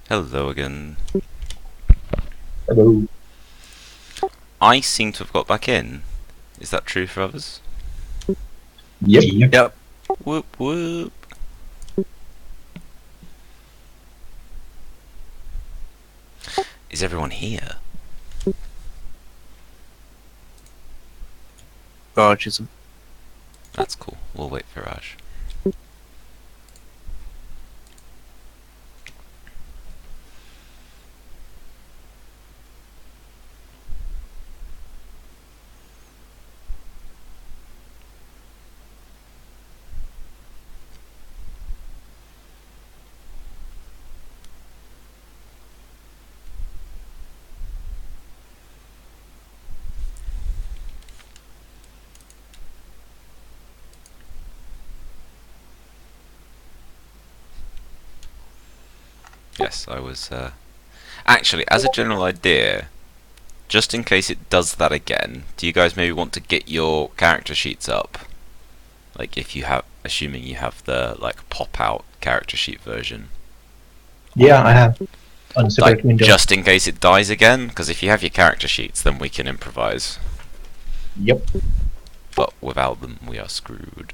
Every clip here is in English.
Hello again. Hello. I seem to have got back in. Is that true for others? Yep. Yep. Whoop whoop. Is everyone here? Raj isn't. That's cool. We'll wait for Raj. Yes, I was. Actually, as a general idea, just in case it does that again, do you guys maybe want to get your character sheets up? Like, if you have, assuming you have the pop out character sheet version. Yeah, I have on a separate Like, window. just in case it dies again, because if you have your character sheets, then we can improvise. Yep. But without them, we are screwed.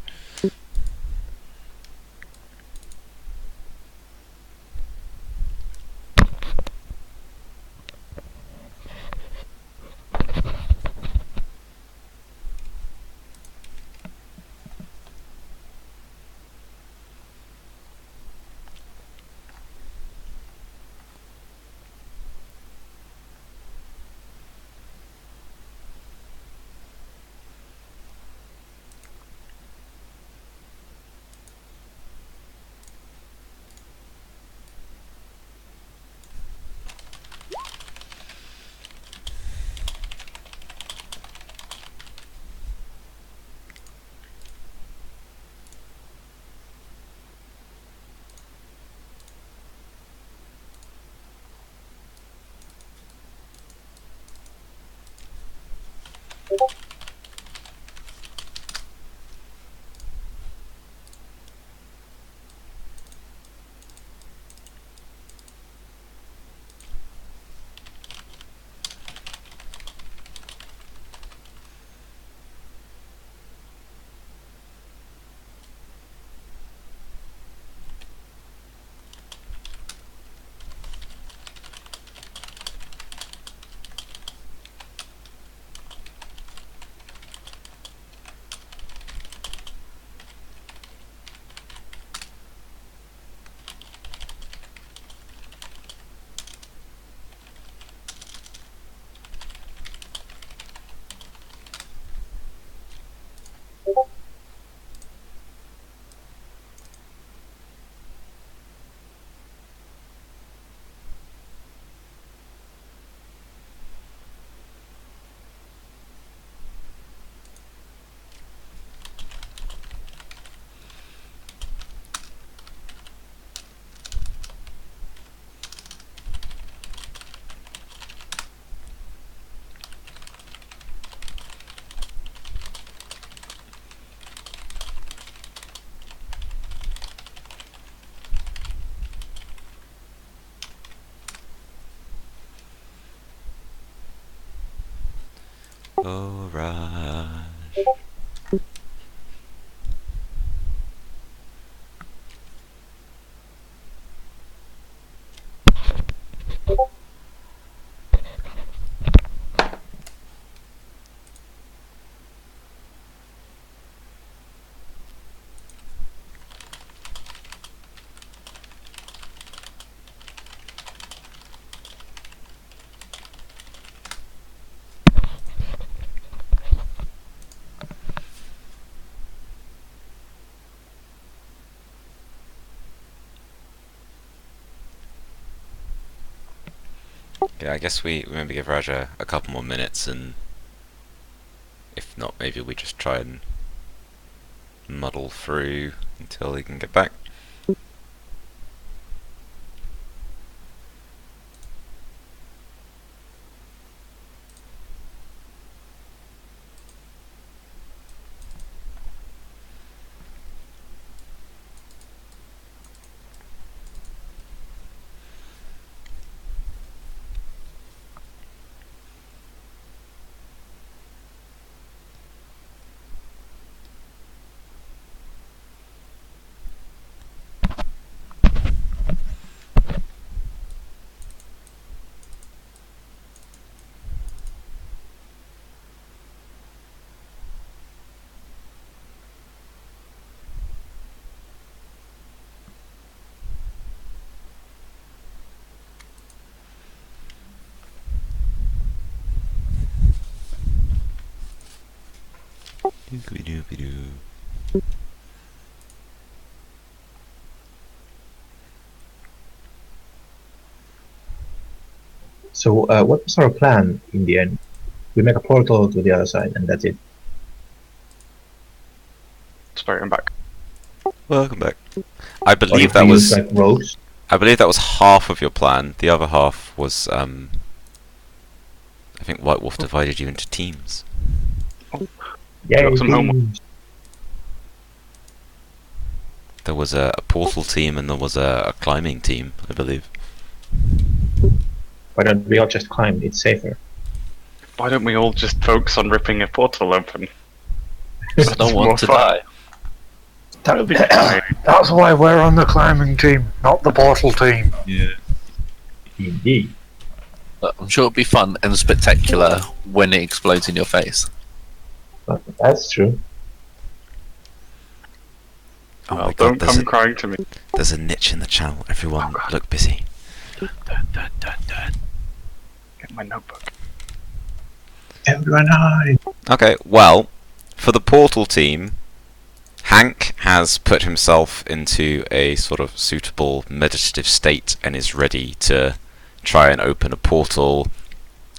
Oh, Raj. Okay, I guess we maybe give Raj a couple more minutes, and if not, maybe we just try and muddle through until he can get back. So, what was our plan in the end? We make a portal to the other side, and that's it. Sorry, I'm back. Welcome back. I Or believe if that we was. use, like, rows. I believe that was half of your plan. The other half was. I think White Wolf divided you into teams. Yay, Got some homework. teams. There was a portal team and there was a climbing team, I believe. Why don't we all just climb? It's safer. Why don't we all just focus on ripping a portal open? I don't more want to fun. die. That'll be fine. That's why we're on the climbing team, not the portal team. Yeah. Indeed. But I'm sure it'll be fun and spectacular when it explodes in your face. But that's true. Oh Well, my don't god, come crying to me. there's a niche in the channel. Everyone, look busy. Get my notebook. Everyone hide! Okay, well, for the portal team, Hank has put himself into a sort of suitable meditative state and is ready to try and open a portal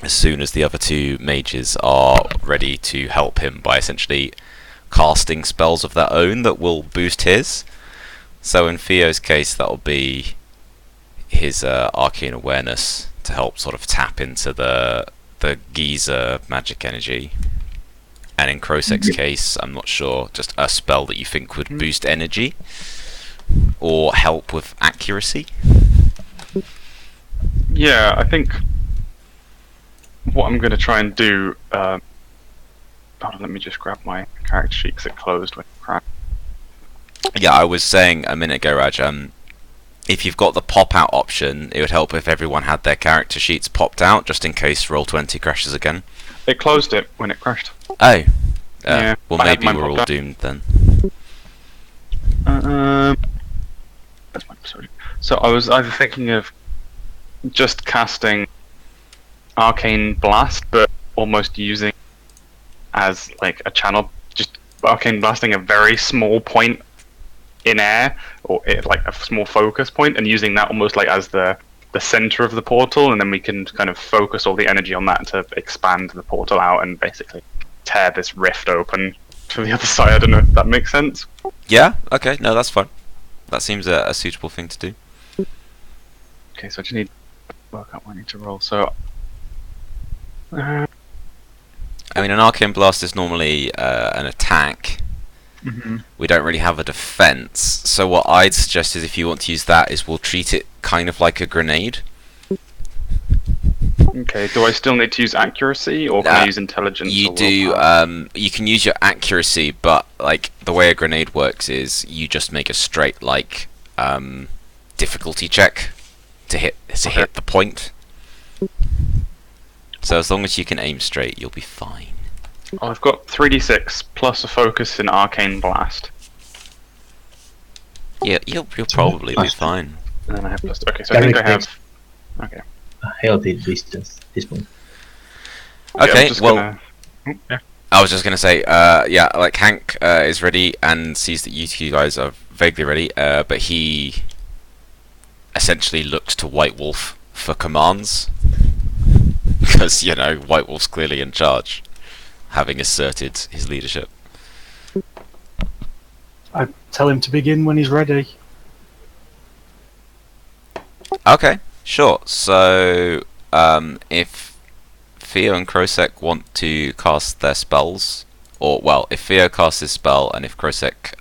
as soon as the other two mages are ready to help him by essentially casting spells of their own that will boost his. So in Theo's case, that'll be his arcane awareness to help sort of tap into the geyser magic energy. And in Krosek's case, I'm not sure, just a spell that you think would boost energy or help with accuracy. Yeah, I think what I'm going to try and do. Hold on, let me just grab my character sheet because it closed when it crashed. Yeah, I was saying a minute ago, Raj, if you've got the pop-out option, it would help if everyone had their character sheets popped out, just in case Roll20 crashes again. It closed it when it crashed. Oh. Yeah, Well, I had maybe mine we're popped all out. doomed then. That's my sorry. So I was either thinking of just casting Arcane Blast, but almost using as like a channel, just Arcane Blasting a very small point in air, or like a small focus point, and using that almost like as the center of the portal, and then we can kind of focus all the energy on that to expand the portal out and basically tear this rift open to the other side. I don't know if that makes sense. Yeah? Okay, no, that's fine. That seems a suitable thing to do. Okay, so I just need to work out what I need to roll. So I mean, an Arcane Blast is normally an attack. We don't really have a defense, so what I'd suggest is if you want to use that is we'll treat it kind of like a grenade. okay, do I still need to use accuracy, or can I use intelligence? You or do, willpower? you can use your accuracy, but like the way a grenade works is you just make a straight like difficulty check to hit the point. So as long as you can aim straight, you'll be fine. Oh, I've got 3d6 plus a focus in Arcane Blast, Yeah, you'll probably be fine. and then I have plus. Okay, so I think I have. Okay. A healthy distance at this point. I'm Okay, just well, gonna- yeah. I was just gonna say, yeah, like Hank is ready and sees that you two guys are vaguely ready, but he essentially looks to White Wolf for commands because you know White Wolf's clearly in charge, having asserted his leadership. I tell him to begin when he's ready. Okay, sure. So, if Theo and Krosek want to cast their spells, or well, if Theo casts his spell and if Krosek,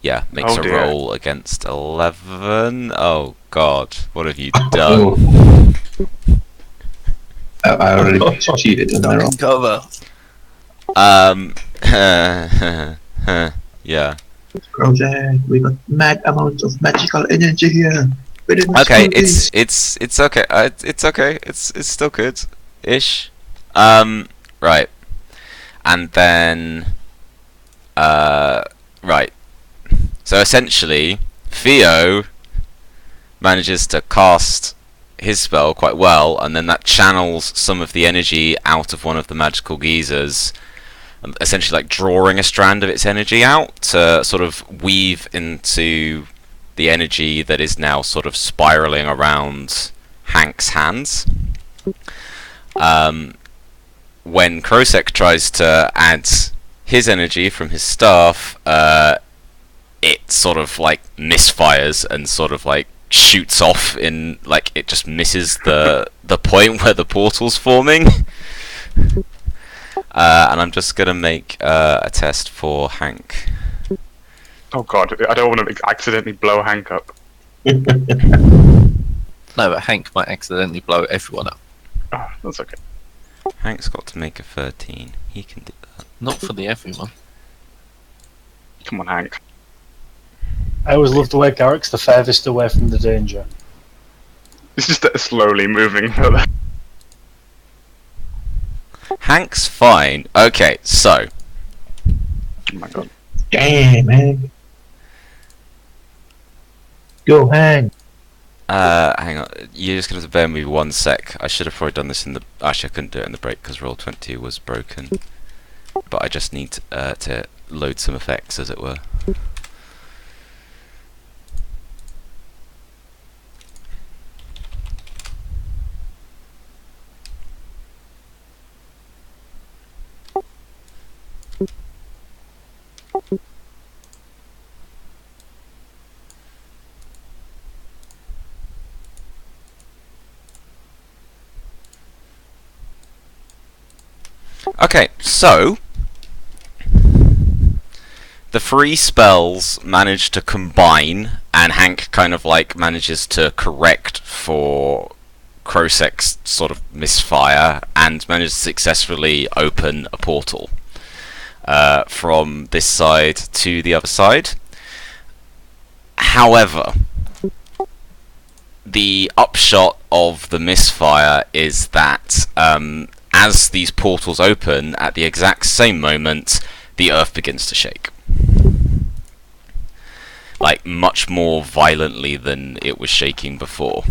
yeah, makes Oh, a dear. roll against 11. Oh God, what have you done? Oh. I already cheated in the roll. Cover. Yeah. Project, we got mad amounts of magical energy here. We didn't Okay, steal this. it's okay. It's okay. It's still good, ish. Right, and then right. So essentially, Theo manages to cast his spell quite well, and then that channels some of the energy out of one of the magical geysers, essentially like drawing a strand of its energy out to sort of weave into the energy that is now sort of spiraling around Hank's hands. When Krosek tries to add his energy from his staff, it sort of like misfires and sort of like shoots off in like it just misses the point where the portal's forming. And I'm just gonna make a test for Hank. Oh god, I don't want to accidentally blow Hank up. No, but Hank might accidentally blow everyone up. Oh, that's okay. Hank's got to make a 13. He can do that. Not for the everyone. Come on, Hank. I always love the way Garrick's the furthest away from the danger. It's just slowly moving further. Hank's fine. Okay, so Oh my god. Damn, man. Go, Hank. hang on. You're just gonna have to bear with me 1 sec. I should have probably done this in the. Actually, I couldn't do it in the break because Roll20 was broken. But I just need to load some effects, as it were. Okay, so the 3 spells manage to combine, and Hank kind of like manages to correct for Krosek's sort of misfire and manages to successfully open a portal from this side to the other side. However, the upshot of the misfire is that as these portals open, at the exact same moment, the earth begins to shake. Like, much more violently than it was shaking before.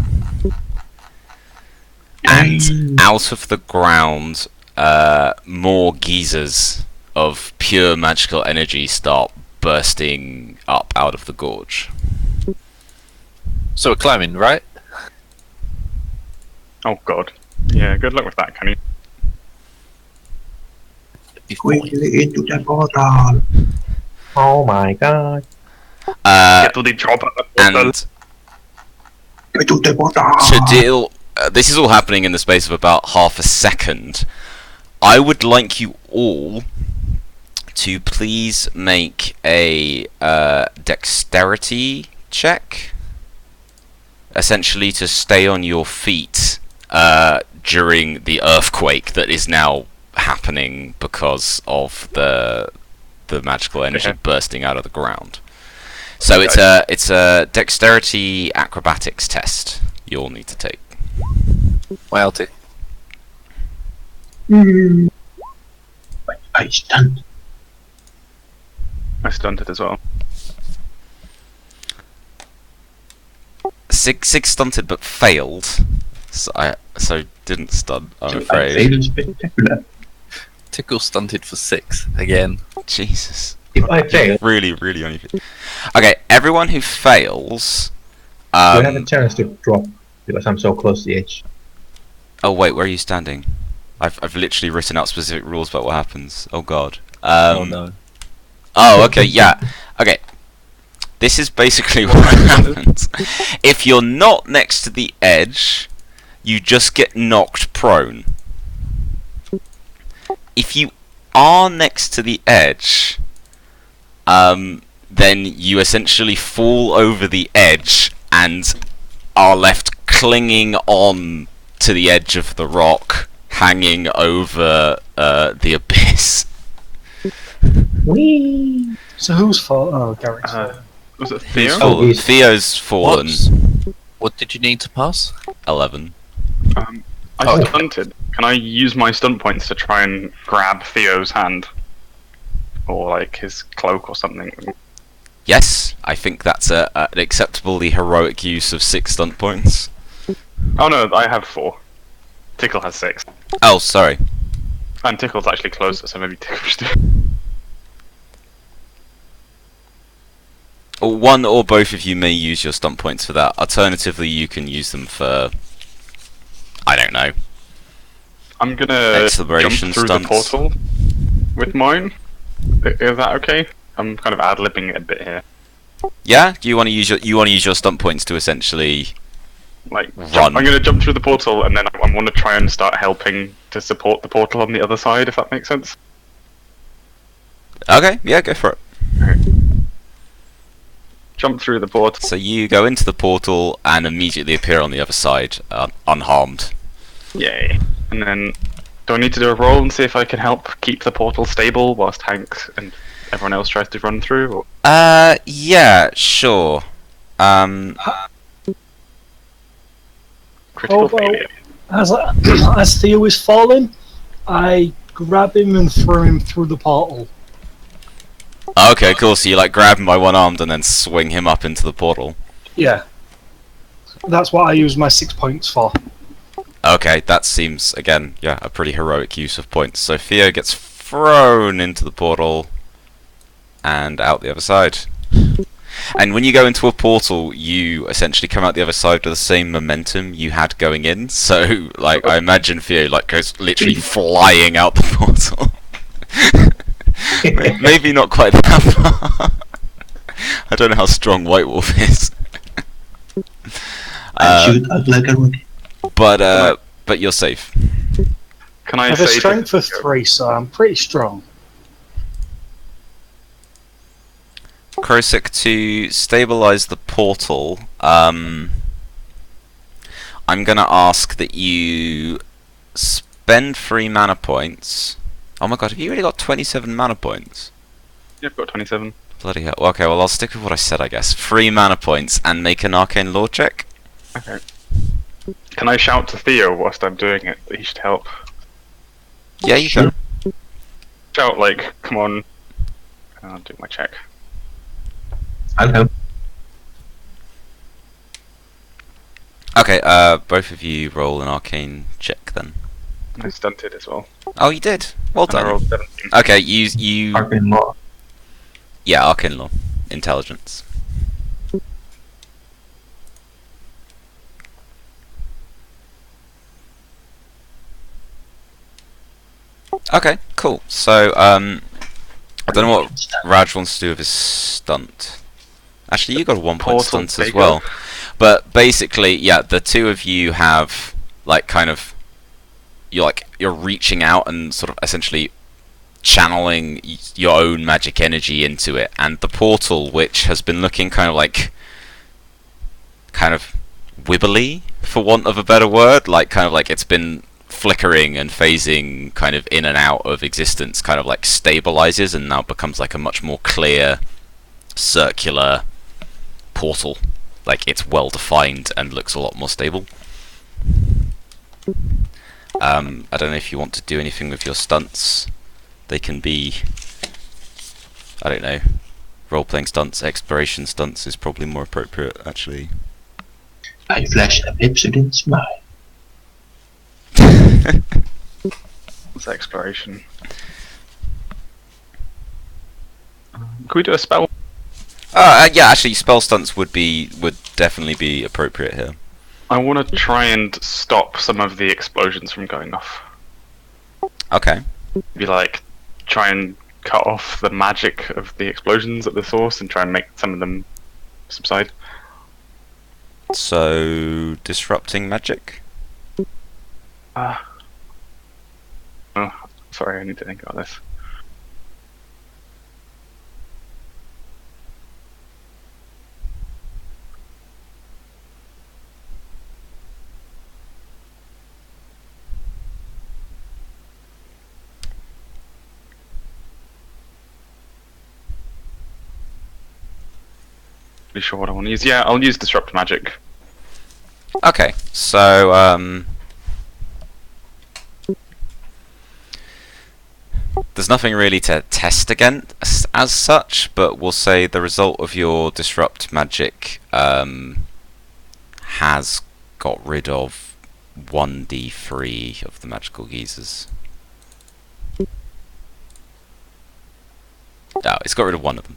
And out of the ground, more geysers of pure magical energy start bursting up out of the gorge. So we're climbing, right? Oh god. Yeah, good luck with that, Kenny. Quickly into the portal. Oh my god. Get to the drop at the portal. And Into the portal. to deal... this is all happening in the space of about half a second. I would like you all to please make a dexterity check. Essentially to stay on your feet during the earthquake that is now happening because of the magical energy bursting out of the ground. So it's a dexterity acrobatics test you'll need to take. Well, I stunned. I stunned it as well. Sig stunted but failed, so didn't stun, I'm I afraid. failed spectacular. Tickle stunted for 6 again. Jesus. If I fail, Really only. Okay, everyone who fails. do I have a chance to drop because I'm so close to the edge? Oh wait, where are you standing? I've literally written out specific rules about what happens. Oh god. Oh no. Oh, okay, yeah. Okay. This is basically what happens. If you're not next to the edge, you just get knocked prone. If you are next to the edge, then you essentially fall over the edge and are left clinging on to the edge of the rock, hanging over the abyss. Whee! So whose fault? Oh, Garrick's fault. Was it Who's Theo? fallen? he's- Theo's fallen. What did you need to pass? 11. I stunted. Can I use my stunt points to try and grab Theo's hand? Or like his cloak or something? Yes, I think that's an acceptably heroic use of 6 stunt points. Oh no, I have 4. Tickle has 6. Oh, sorry. And Tickle's actually closer, so maybe Tickle should do. Or one or both of you may use your stunt points for that. Alternatively, you can use them for, I don't know, I'm gonna jump Acceleration through stunts. the portal with mine. Is that okay? I'm kind of ad-libbing it a bit here. Yeah. Do you want to use your stunt points to essentially Like, run? I'm gonna jump through the portal, and then I want to try and start helping to support the portal on the other side, if that makes sense. Okay. Yeah. Go for it. Jump through the portal. So you go into the portal and immediately appear on the other side, unharmed. Yay. And then, do I need to do a roll and see if I can help keep the portal stable whilst Hank and everyone else tries to run through? Or? Yeah. Sure. Critical Oh, well. failure. As Theo is falling, I grab him and throw him through the portal. Okay. Cool. So you like grab him by one arm and then swing him up into the portal. Yeah. That's what I use my 6 points for. Okay, that seems, again, yeah, a pretty heroic use of points. So Theo gets thrown into the portal and out the other side. And when you go into a portal, you essentially come out the other side with the same momentum you had going in. So, like, I imagine Theo, like, goes literally flying out the portal. Maybe not quite that far. I don't know how strong White Wolf is. I shoot out like a rocket. But you're safe. Can I I have a say strength of 3, so I'm pretty strong. Krosik, to stabilize the portal, I'm gonna ask that you spend 3 mana points. Oh my god, have you really got 27 mana points? Yeah, I've got 27. Bloody hell. Okay, well I'll stick with what I said, I guess. 3 mana points and make an arcane law check. Okay. Can I shout to Theo whilst I'm doing it that he should help? Yeah, you can. Shout like, come on. I'll do my check. I'll help. Okay, both of you roll an arcane check then. I stunted as well. Oh, you did. Well And I done. rolled 17. Okay, you. Arcane law. Yeah, arcane law, intelligence. Okay, cool. So, I don't know what Raj wants to do with his stunt. Actually, you got a 1 point Portal stunt as takeover. well. But basically, yeah, the two of you have like kind of you're reaching out and sort of essentially channeling your own magic energy into it, and the portal, which has been looking kind of wibbly, for want of a better word, like it's been flickering and phasing kind of in and out of existence, kind of like stabilizes and now becomes like a much more clear circular portal. Like it's well defined and looks a lot more stable. I don't know if you want to do anything with your stunts. They can be, I don't know, role-playing stunts, exploration stunts is probably more appropriate, actually. I flash a Pepsodent smile. It's exploration. Can we do a spell? Yeah, actually, spell stunts would definitely be appropriate here. I want to try and stop some of the explosions from going off. Okay. Be like, try and cut off the magic of the explosions at the source and try and make some of them subside. So, disrupting magic? Oh, sorry, I need to think about this. Pretty sure what I want to use. Yeah, I'll use disrupt magic. Okay, so, there's nothing really to test against as such, but we'll say the result of your disrupt magic has got rid of 1d3 of the magical geezers. No, it's got rid of one of them.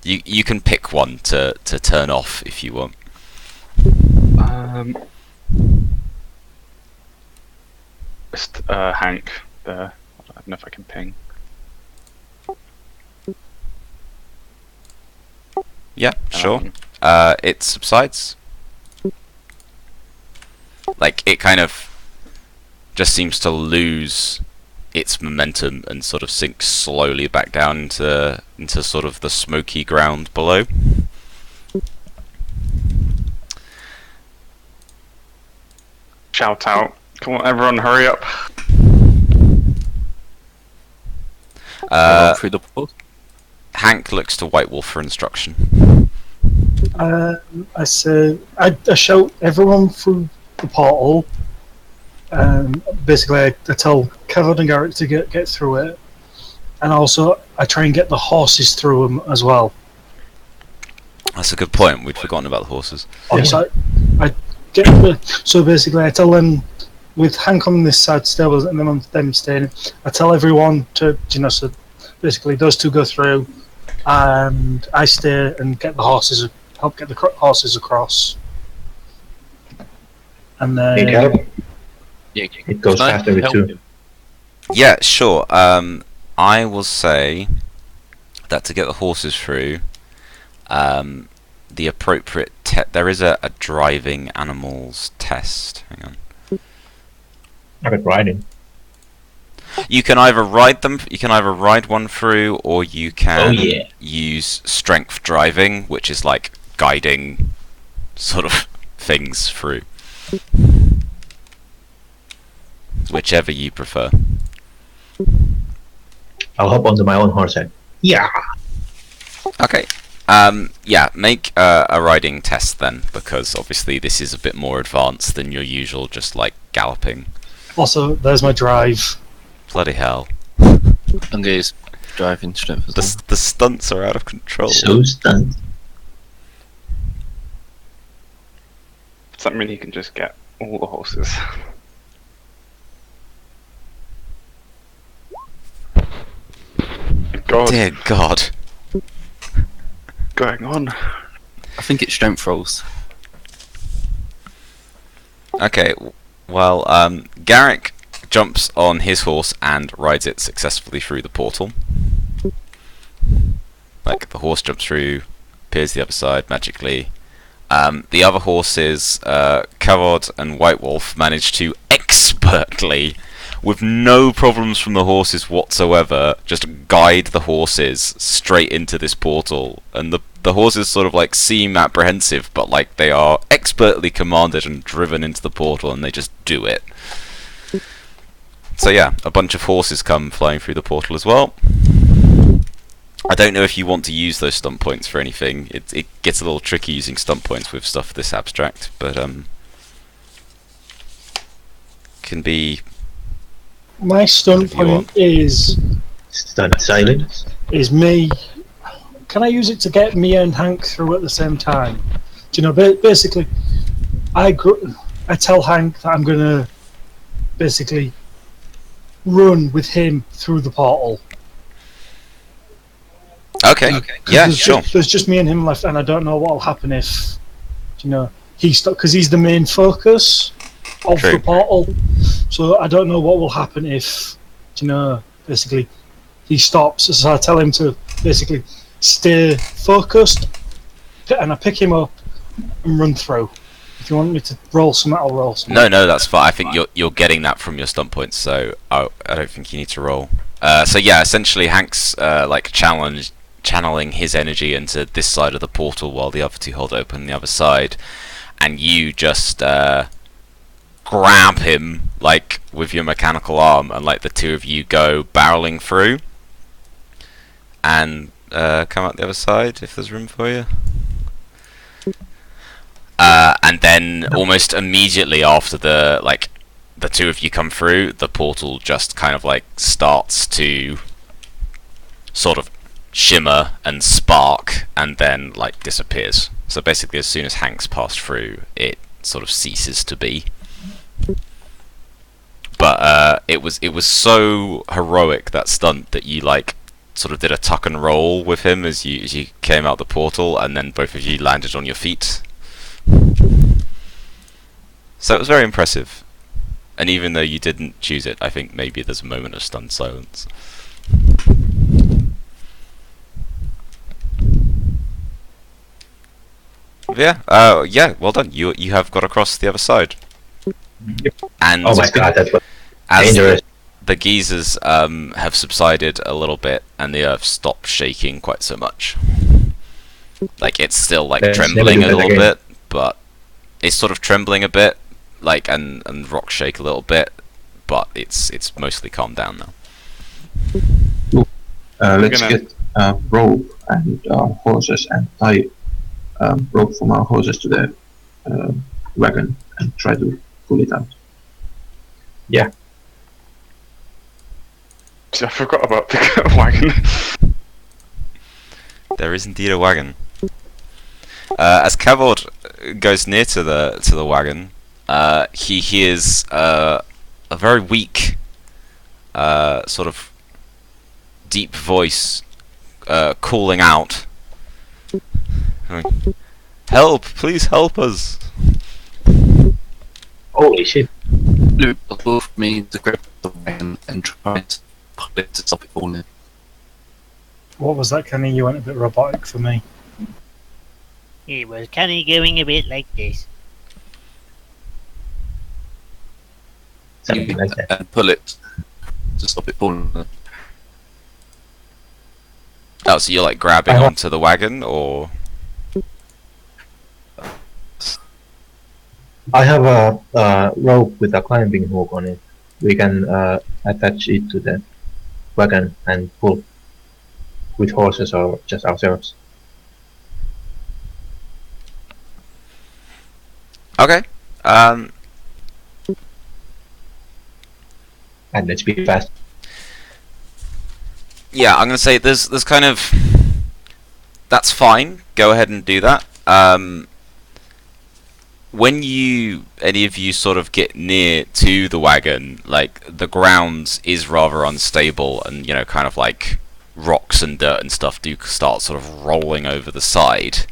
You can pick one to turn off if you want. Just Hank there. I don't know if I can ping. Yeah, sure. It subsides. Like, it kind of just seems to lose its momentum and sort of sinks slowly back down into sort of the smoky ground below. Shout out. Come on, everyone, hurry up. Through the port. Hank looks to White Wolf for instruction. I say I shout everyone through the portal. Basically, I tell Kevin and Garrett to get through it, and also I try and get the horses through them as well. That's a good point. We'd forgotten about the horses. So I get so basically I tell them with Hank on this side stables and then on them staying. I tell everyone to so basically those two go through, and I stay and get the horses, help get the horses across, and then. Hey, Caleb, Yeah, it goes can I faster with help 2. you? Yeah, sure. I will say that to get the horses through, the appropriate there is a driving animals test. Hang on. I've been riding. You can either ride them. You can either ride one through, or you can use strength driving, which is like guiding sort of things through. Whichever you prefer. I'll hop onto my own horse and yeah. Okay. Yeah, make a riding test then, because obviously this is a bit more advanced than your usual just like galloping. Also, there's my drive. Bloody hell. And use driving strength as well. The stunts are out of control. So stunned. Does that mean you can just get all the horses? God, Dear God. going on? I think it's strength rolls. Okay, well, Garrick jumps on his horse and rides it successfully through the portal. Like, the horse jumps through, appears the other side magically. The other horses, Kavod and White Wolf, manage to expertly, with no problems from the horses whatsoever, just guide the horses straight into this portal. And the horses sort of like seem apprehensive, but like they are expertly commanded and driven into the portal, and they just do it. So yeah, a bunch of horses come flying through the portal as well. I don't know if you want to use those stunt points for anything. It gets a little tricky using stunt points with stuff this abstract, but can be. My stunt Whatever you point is Stunned silence. me. Can I use it to get me and Hank through at the same time? Do you know, basically, I tell Hank that I'm gonna basically run with him through the portal. Okay. Yeah, There's sure. There's just me and him left, and I don't know what'll happen if, he's stuck, because he's the main focus of True. the portal. So I don't know what will happen if, basically, he stops. So I tell him to basically stay focused, and I pick him up and run through. If you want me to roll some, I'll roll some. No, that's fine. I think you're getting that from your stunt points, so I don't think you need to roll. So yeah, essentially Hank's like channeling his energy into this side of the portal while the other two hold open the other side, and you just grab him like with your mechanical arm, and like the two of you go barreling through and come out the other side if there's room for you. And then almost immediately after the two of you come through, the portal just kind of like starts to sort of shimmer and spark and then like disappears. So basically as soon as Hank's passed through, it sort of ceases to be. But it was so heroic, that stunt, that you like sort of did a tuck and roll with him as you came out the portal, and then both of you landed on your feet. So it was very impressive. And even though you didn't choose it, I think maybe there's a moment of stunned silence. Yeah, well done. You have got across the other side. And Oh my god, that was as dangerous. the geysers have subsided a little bit, and the earth stopped shaking quite so much. Like, it's still like Let's trembling a never do that little again. bit, but it's sort of trembling a bit, like, and rocks shake a little bit, but it's mostly calmed down now. Let's gonna- get rope and horses and tie rope from our horses to the wagon and try to pull it out. See, I forgot about the wagon. There is indeed a wagon. As Cavord goes near to the wagon, he hears a very weak, sort of deep voice calling out, "Help! Please help us!" Holy shit! Luke above me to grab the wagon and try to pull it to stop it falling. What was that, Kenny? You went a bit robotic for me. It was kind of going a bit like this. Something like that. And pull it to stop it falling. Oh, so you're like grabbing Uh-huh. onto the wagon, or I have a rope with a climbing hook on it. We can attach it to the wagon and pull with horses or just ourselves. okay? And let's be fast. Yeah, I'm gonna say there's kind of, that's fine. Go ahead and do that. When any of you sort of get near to the wagon, like, the ground is rather unstable, and kind of like rocks and dirt and stuff do start sort of rolling over the side.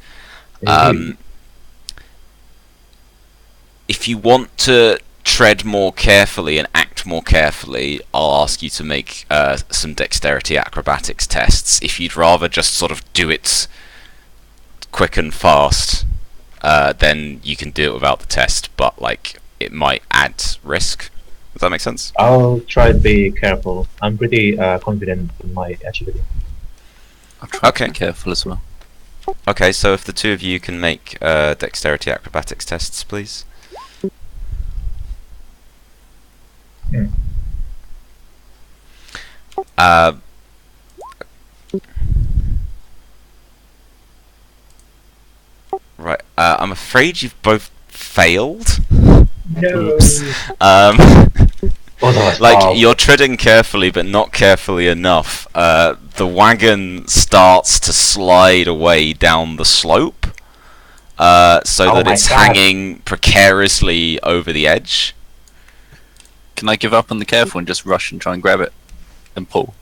If you want to tread more carefully and act more carefully, I'll ask you to make some dexterity acrobatics tests. If you'd rather just sort of do it quick and fast, then you can do it without the test, but like, it might add risk. Does that make sense? I'll try to be careful. I'm pretty confident in my agility. I'll try Okay. to be careful as well. Okay, so if the two of you can make dexterity acrobatics tests, please. Hmm. Right, I'm afraid you've both failed. No. Both of us. Like, Oh, you're treading carefully, but not carefully enough. The wagon starts to slide away down the slope, so Oh that my it's God. hanging precariously over the edge. Can I give up on the careful and just rush and try and grab it and pull?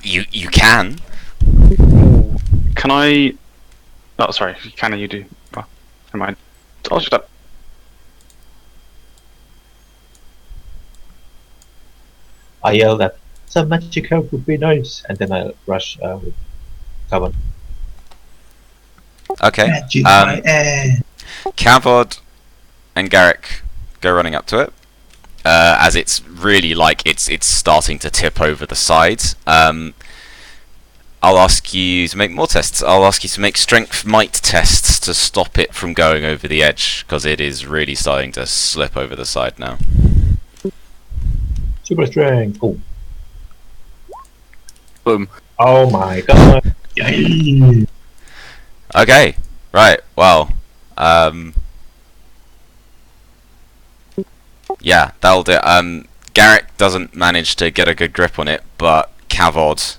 You can. Can I? Oh, sorry. Can you do? Well, never mind. I'll shut up. I yelled at some magic help would be nice, and then I rush with cover. Okay. Magic my ass. Cavod and Garrick go running up to it, as it's really like it's starting to tip over the sides. I'll ask you to make more tests. I'll ask you to make strength might tests to stop it from going over the edge, because it is really starting to slip over the side now. Super strength. Oh, Boom. oh my god. Yay. Okay, right, well, yeah, that'll do. Garrick doesn't manage to get a good grip on it, but Cavod,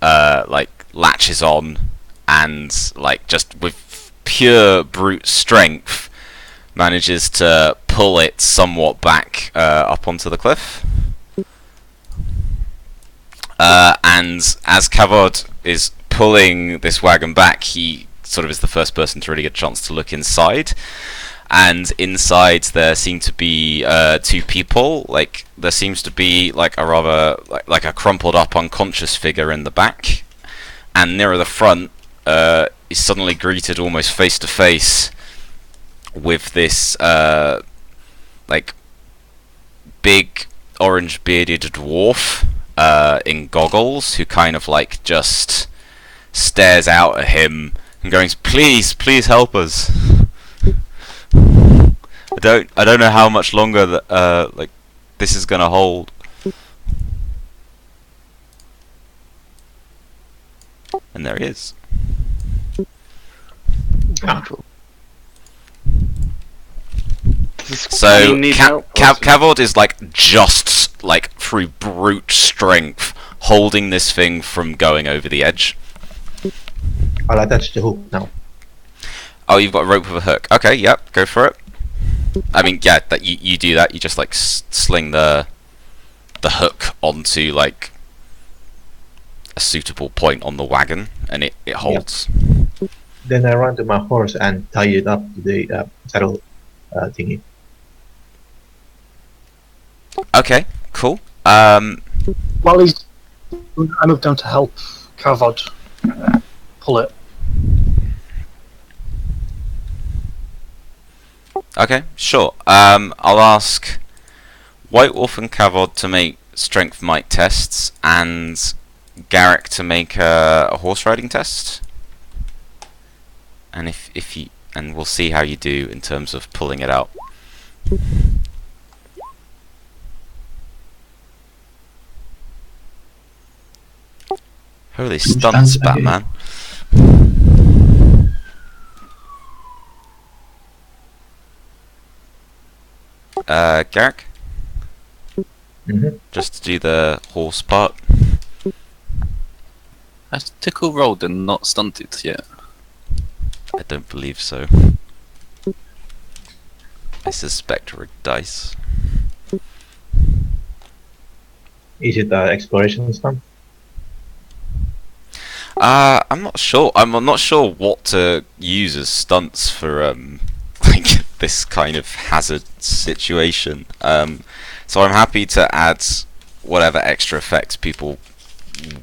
like, latches on, and, like, just with pure brute strength, manages to pull it somewhat back, up onto the cliff. and as Kavod is pulling this wagon back, he sort of is the first person to really get a chance to look inside. And inside there seem to be 2 people. Like there seems to be like a rather like a crumpled up unconscious figure in the back, and nearer the front is suddenly greeted almost face to face with this like big orange bearded dwarf in goggles, who kind of like just stares out at him and going, please help us. I don't know how much longer that like this is gonna hold. And there he is. So Kavod is like just like through brute strength holding this thing from going over the edge. I'll attach the hook now. Oh, you've got a rope with a hook. Okay, yep, go for it. I mean, yeah, that you do that. You just like sling the hook onto like a suitable point on the wagon, and it holds. Yep. Then I run to my horse and tie it up to the saddle thingy. Okay, cool. While he's, I move down to help Kavod pull it. Okay, sure. I'll ask White Wolf and Kavod to make strength might tests, and Garrick to make a horse riding test. And if you, and we'll see how you do in terms of pulling it out. Holy stunts, Batman. Garrick? Just to do the horse part. Has Tickle rolled and not stunted yet? I don't believe so. I suspect rigged dice. Is it exploration stunt? I'm not sure. I'm not sure what to use as stunts for like this kind of hazard situation. So I'm happy to add whatever extra effects people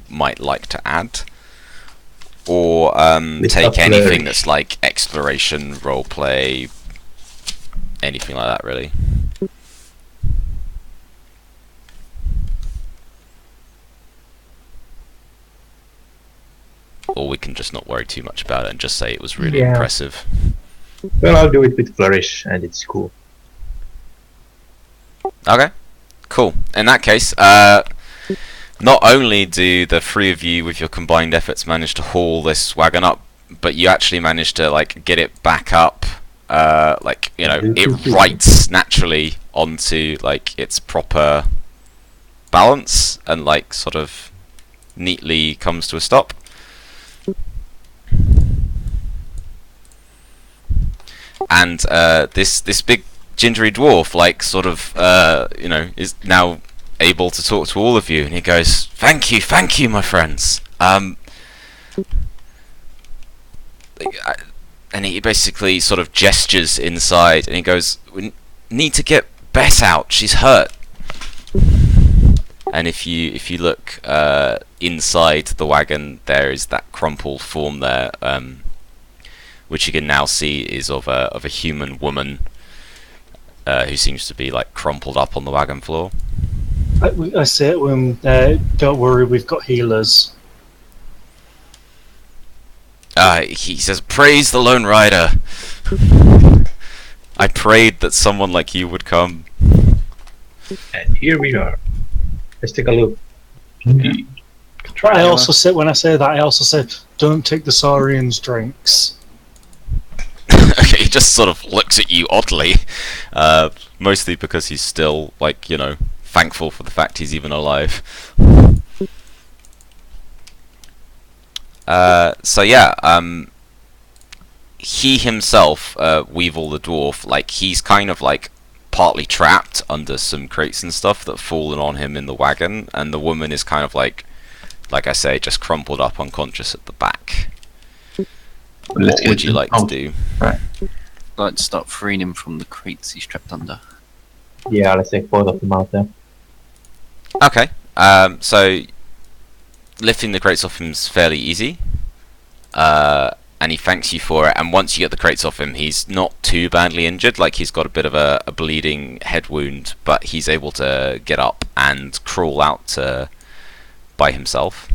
might like to add, or take anything that's like exploration, roleplay, anything like that, really. Or we can just not worry too much about it and just say it was really impressive. Well, I'll do it with flourish, and it's cool. Okay, cool. In that case, not only do the 3 of you with your combined efforts manage to haul this wagon up, but you actually manage to like get it back up, like, you know, it rights naturally onto like its proper balance and like sort of neatly comes to a stop. And this big gingery dwarf, like, sort of, you know, is now able to talk to all of you, and he goes, thank you, my friends. And he basically sort of gestures inside, and he goes, we need to get Bess out. She's hurt. And if you look inside the wagon, there is that crumpled form there, which you can now see is of a human woman who seems to be like crumpled up on the wagon floor. I say it when don't worry, we've got healers. He says, praise the Lone Rider. I prayed that someone like you would come. And here we are. Let's take a look. I also say, when I say that, I also say, don't take the Saurians' drinks. Okay, he just sort of looks at you oddly, mostly because he's still, like, you know, thankful for the fact he's even alive. So yeah, he himself, Weevil the dwarf, like, he's kind of like partly trapped under some crates and stuff that have fallen on him in the wagon, and the woman is kind of like like I say, just crumpled up unconscious at the back. Let's What get would you him like to out. do? I'd like to start freeing him from the crates he's trapped under. Yeah, let's take both of them out there. Okay, so lifting the crates off him is fairly easy, and he thanks you for it. And once you get the crates off him, he's not too badly injured. Like, he's got a bit of a bleeding head wound, but he's able to get up and crawl out by himself.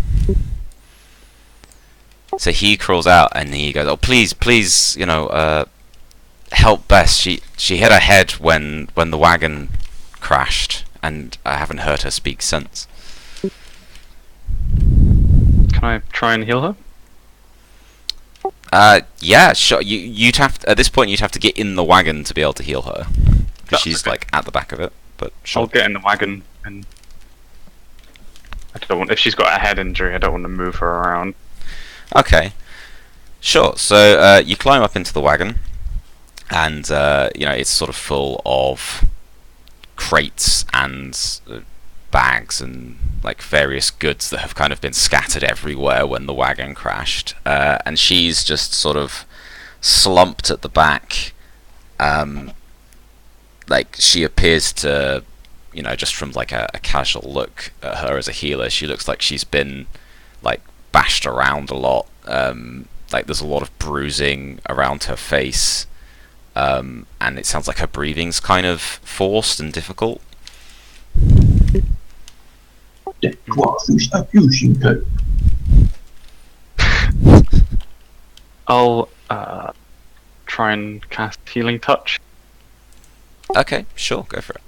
So he crawls out and he goes, "Oh, please, please, help Bess. She hit her head when the wagon crashed, and I haven't heard her speak since." Can I try and heal her? Yeah, sure. You'd have to, at this point you'd have to get in the wagon to be able to heal her, because That's she's okay. like at the back of it. But I'll sure. get in the wagon and I don't want. If she's got a head injury, I don't want to move her around. Okay, sure. So you climb up into the wagon, and it's sort of full of crates and bags and like various goods that have kind of been scattered everywhere when the wagon crashed. And she's just sort of slumped at the back. Like, she appears to, just from like a casual look at her as a healer, she looks like she's been like bashed around a lot. Like, there's a lot of bruising around her face, and it sounds like her breathing's kind of forced and difficult. I'll try and cast Healing Touch. Okay, sure, go for it.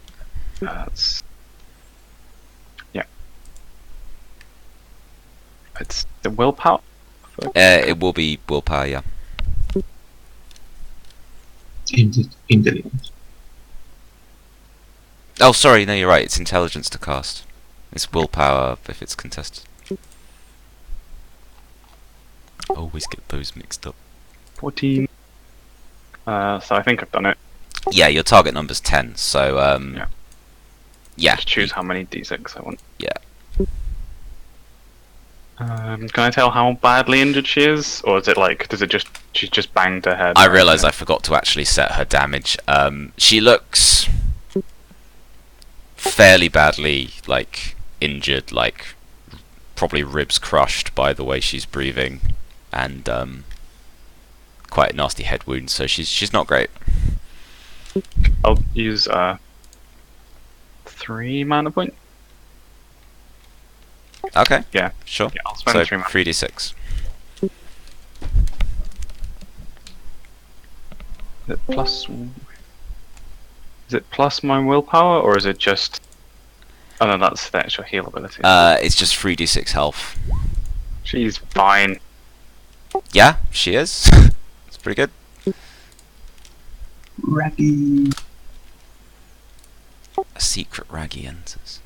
That's it's the willpower. It will be willpower, yeah. Intelligence. Oh, sorry, no, you're right. It's intelligence to cast. It's willpower if it's contested. Always get those mixed up. 14. So I think I've done it. Yeah, your target number's 10, so yeah. Just choose how many d6 I want. Yeah. Can I tell how badly injured she is, or is it like she's just banged her head? I realise I forgot to actually set her damage. She looks fairly badly like injured, like probably ribs crushed by the way she's breathing, and quite a nasty head wound. So she's not great. I'll use 3 mana point. Okay. Yeah. Sure. Yeah, I'll spend So 3 mana. 3d6. Is it plus my willpower, or is it just? Oh no, that's the actual heal ability. It's just 3d6 health. She's fine. Yeah, she is. It's pretty good. Raggy. A secret Raggy enters.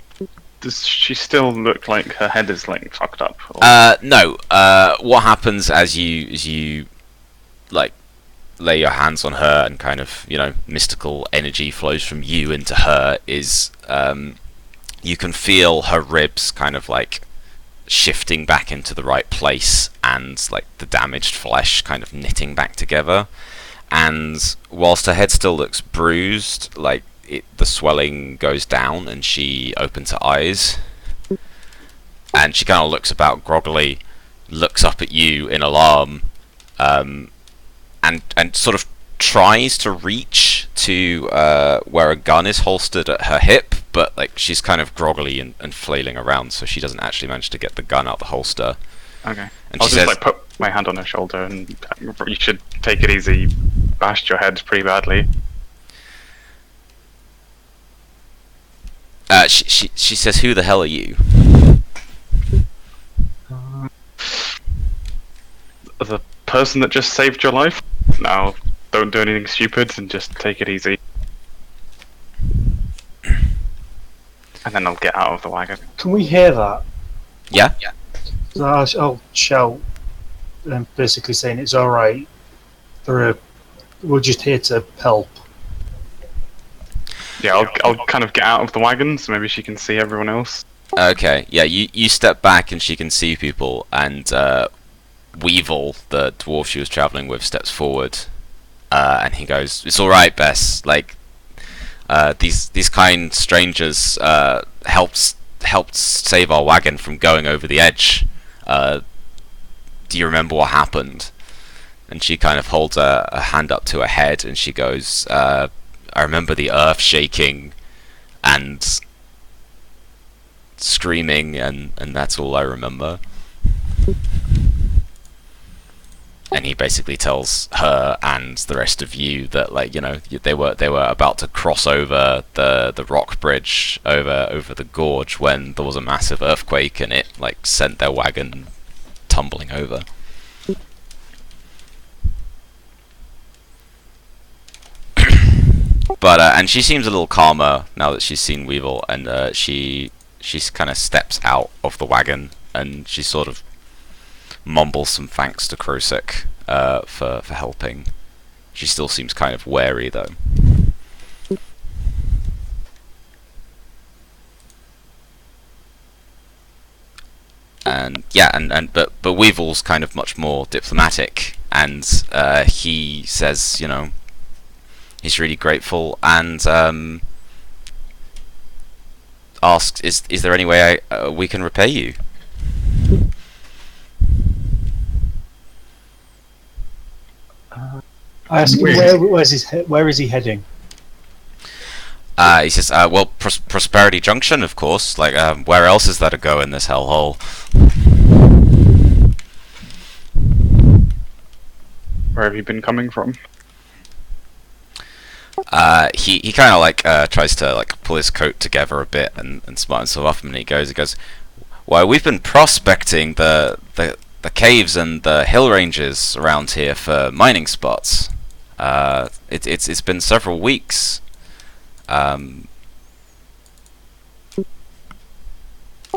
Does she still look like her head is like fucked up? Or... No. What happens as you like lay your hands on her and kind of mystical energy flows from you into her is you can feel her ribs kind of like shifting back into the right place and like the damaged flesh kind of knitting back together. And whilst her head still looks bruised, like the swelling goes down and she opens her eyes and she kind of looks about groggily, looks up at you in alarm, and sort of tries to reach to where a gun is holstered at her hip, but like she's kind of groggily and flailing around, so she doesn't actually manage to get the gun out the holster. Okay. And I'll she just says, like put my hand on her shoulder and you should take it easy. You bashed your head pretty badly. she says, "Who the hell are you?" The person that just saved your life. Now, don't do anything stupid and just take it easy. And then I'll get out of the wagon. Can we hear that? Yeah. So I'll shout, basically saying it's all right. We're just here to help. Yeah, I'll kind of get out of the wagon so maybe she can see everyone else. Okay, yeah, you step back and she can see people, and Weevil, the dwarf she was traveling with, steps forward, and he goes, "It's all right, Bess. Like, these kind strangers helped save our wagon from going over the edge. Do you remember what happened?" And she kind of holds a hand up to her head, and she goes, "I remember the earth shaking and screaming, and that's all I remember." And he basically tells her and the rest of you that, like, you know, they were about to cross over the rock bridge over the gorge when there was a massive earthquake, and it like sent their wagon tumbling over. But and she seems a little calmer now that she's seen Weevil, and she kind of steps out of the wagon, and she sort of mumbles some thanks to Krosek for helping. She still seems kind of wary though. And yeah, but Weevil's kind of much more diplomatic, and he says, you know, he's really grateful, and asks, is there any way we can repay you? I ask him where is he heading? He says, well, Prosperity Junction, of course. Like, where else is there to go in this hellhole? Where have you been coming from? He kind of like tries to like pull his coat together a bit and smile himself up, and he goes, "Well, we've been prospecting the caves and the hill ranges around here for mining spots. It's been several weeks.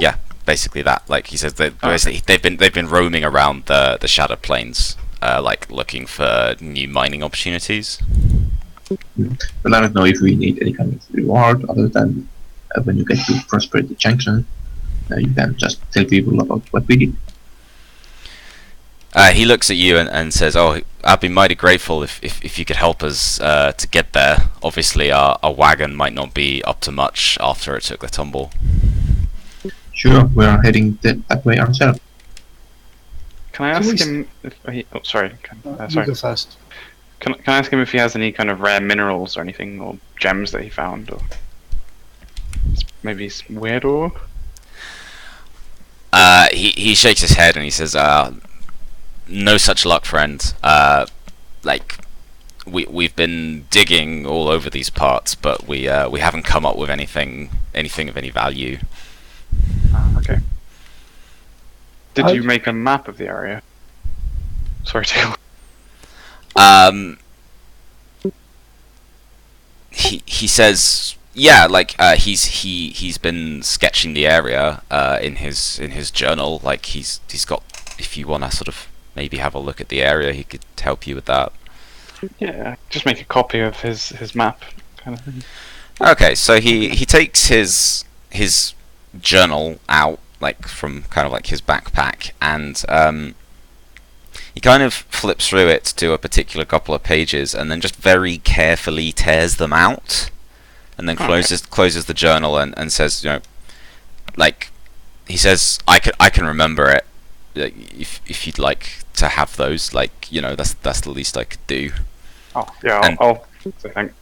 Yeah, basically that. Like he says, they've been roaming around the Shadow Plains, like looking for new mining opportunities." But I don't know if we need any kind of reward other than when you get to Prosperity Junction, you can just tell people about what we did. He looks at you and says, "Oh, I'd be mighty grateful if you could help us to get there. Obviously, our wagon might not be up to much after it took the tumble." Sure, we are heading that way ourselves. Can I ask him if he... Oh, sorry. You Sorry. go first. Can I ask him if he has any kind of rare minerals or anything, or gems that he found, or maybe he's weird, or... He shakes his head and he says, "No such luck, friend. Like, we've been digging all over these parts, but we haven't come up with anything of any value." Okay. Did you make a map of the area? Sorry to... He says, yeah, like he's been sketching the area in his journal. Like he's got, if you want to sort of maybe have a look at the area, he could help you with that. Yeah, just make a copy of his map, kind of thing. Okay, so he takes his journal out, like from kind of like his backpack, and he kind of flips through it to a particular couple of pages, and then just very carefully tears them out, and then closes the journal and says, you know, like he says, I can remember it. If you'd like to have those, like, you know, that's the least I could do. Oh yeah, I'll say thanks.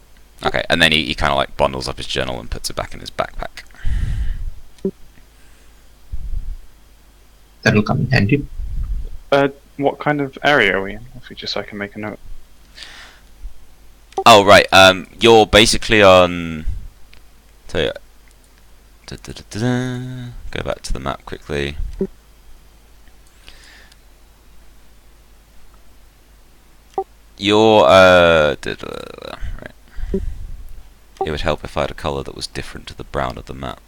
Okay, and then he kind of like bundles up his journal and puts it back in his backpack. That'll come in handy. What kind of area are we in? If we just so I can make a note. Oh right, you're basically on. So, go back to the map quickly. You're right. It would help if I had a colour that was different to the brown of the map.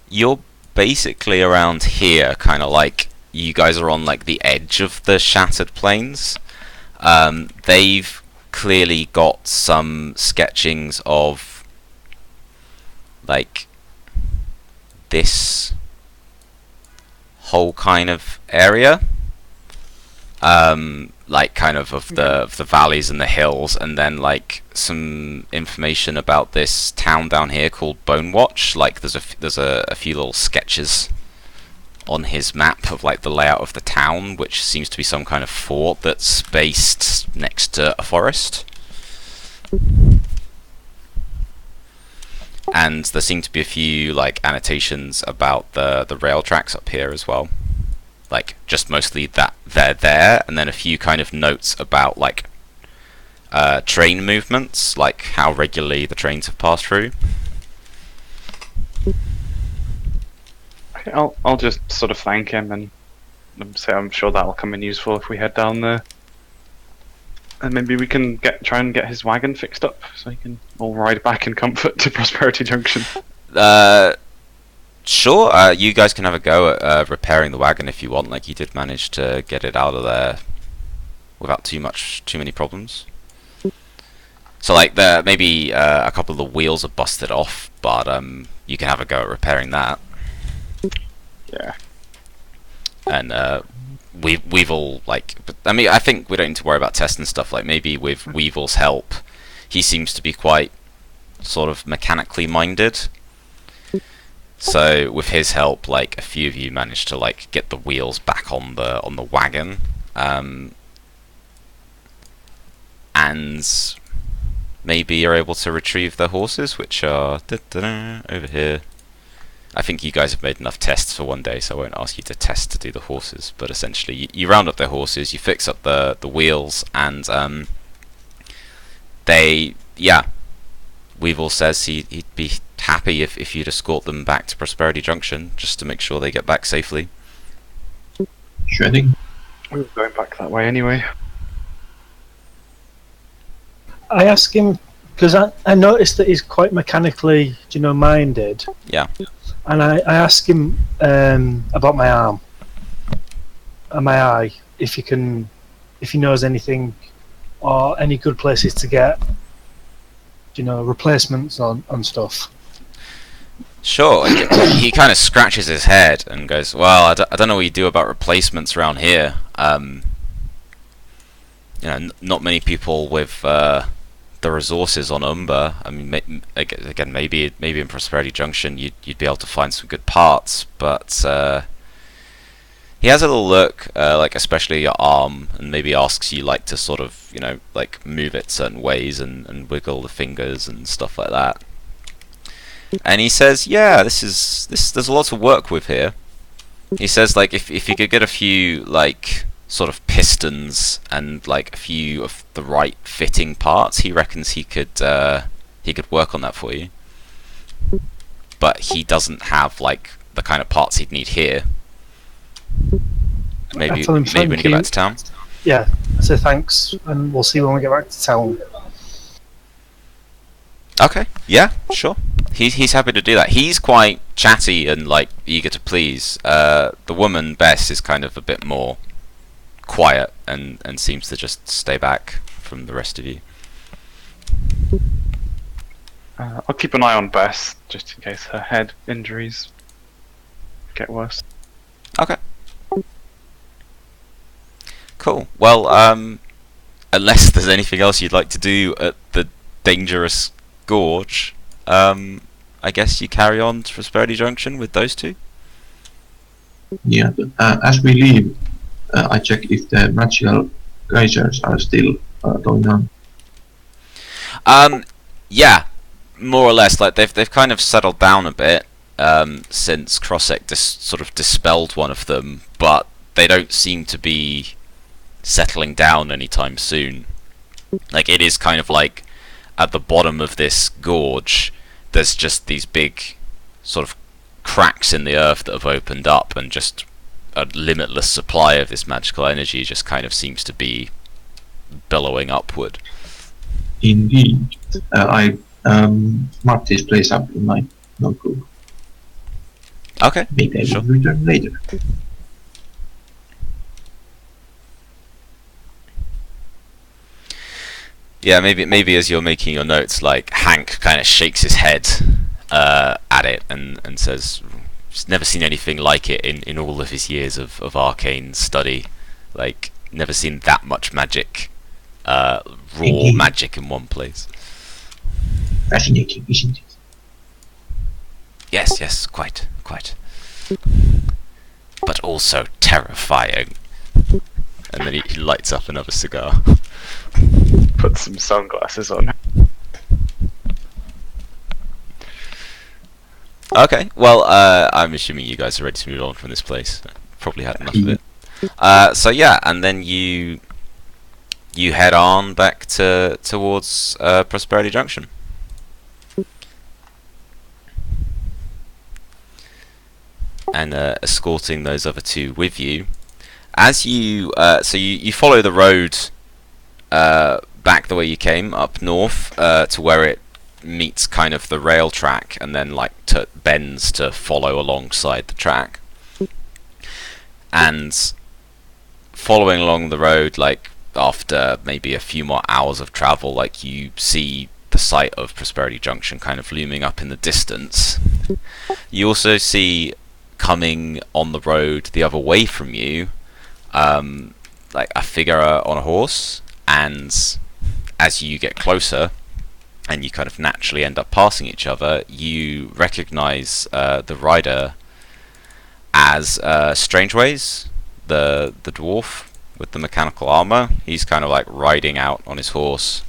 You're basically around here, kind of like you guys are on like the edge of the Shattered Plains. They've clearly got some sketchings of like this whole kind of area, like kind of the valleys and the hills, and then like some information about this town down here called Bonewatch. Like there's a few little sketches on his map of like the layout of the town, which seems to be some kind of fort that's based next to a forest. And there seem to be a few like annotations about the rail tracks up here as well. Like just mostly that they're there, and then a few kind of notes about like train movements, like how regularly the trains have passed through. Okay, I'll just sort of thank him and say I'm sure that'll come in useful if we head down there. And maybe we can try and get his wagon fixed up so he can all ride back in comfort to Prosperity Junction. Sure. You guys can have a go at repairing the wagon if you want. Like you did manage to get it out of there without too many problems. So like maybe a couple of the wheels are busted off, but you can have a go at repairing that. Yeah. And Weevil, like, I mean, I think we don't need to worry about testing stuff. Like maybe with Weevil's help, he seems to be quite sort of mechanically minded. So with his help, like a few of you managed to like get the wheels back on the wagon, and maybe you're able to retrieve the horses, which are over here. I think you guys have made enough tests for one day, so I won't ask you to test to do the horses. But essentially, you round up the horses, you fix up the wheels, and Weevil says he'd be happy if you'd escort them back to Prosperity Junction, just to make sure they get back safely. Sure thing. We were going back that way anyway. I asked him because I noticed that he's quite mechanically, minded. Yeah. And I asked him about my arm and my eye, if he knows anything or any good places to get, replacements on stuff. Sure. He kind of scratches his head and goes, "Well, I don't know what you do about replacements around here. Not many people with the resources on Umber. I mean, again, maybe in Prosperity Junction you'd be able to find some good parts, but he has a little look, like especially your arm, and maybe asks you like to sort of like move it certain ways and wiggle the fingers and stuff like that. And he says, "Yeah, there's a lot to work with here." He says like if you could get a few like sort of pistons and like a few of the right fitting parts, he reckons he could work on that for you. But he doesn't have like the kind of parts he'd need here. Maybe when you get back to town. Yeah, so thanks, and we'll see when we get back to town. Okay, yeah, sure. He's happy to do that. He's quite chatty and like eager to please. The woman Bess is kind of a bit more quiet and seems to just stay back from the rest of you. I'll keep an eye on Bess just in case her head injuries get worse. Okay. Cool. Well, unless there's anything else you'd like to do at the dangerous gorge, I guess you carry on to Prosperity Junction with those two. Yeah, as we leave, I check if the magical geysers are still going on. Yeah, more or less. Like they've kind of settled down a bit since Crossek sort of dispelled one of them, but they don't seem to be settling down anytime soon. Like it is kind of like at the bottom of this gorge, there's just these big sort of cracks in the earth that have opened up, and just a limitless supply of this magical energy just kind of seems to be billowing upward. Indeed. I marked this place up in my notebook. Okay, Maybe I sure. will return later. Yeah, maybe as you're making your notes, like Hank kind of shakes his head at it and says, "He's never seen anything like it in all of his years of arcane study. Like, never seen that much magic, raw Indeed. magic in one place." Fascinating, isn't it? Yes, quite. But also terrifying. And then he lights up another cigar. Put some sunglasses on. Okay, well, I'm assuming you guys are ready to move on from this place. Probably had enough of it. So yeah, and then you head on back towards Prosperity Junction. And escorting those other two with you. As you you follow the road back the way you came, up north, to where it meets kind of the rail track, and then like bends to follow alongside the track. And following along the road, like after maybe a few more hours of travel, like you see the site of Prosperity Junction kind of looming up in the distance. You also see, coming on the road the other way from you, like a figure on a horse, and as you get closer and you kind of naturally end up passing each other, you recognize the rider as Strangeways, the dwarf with the mechanical armor. He's kind of like riding out on his horse,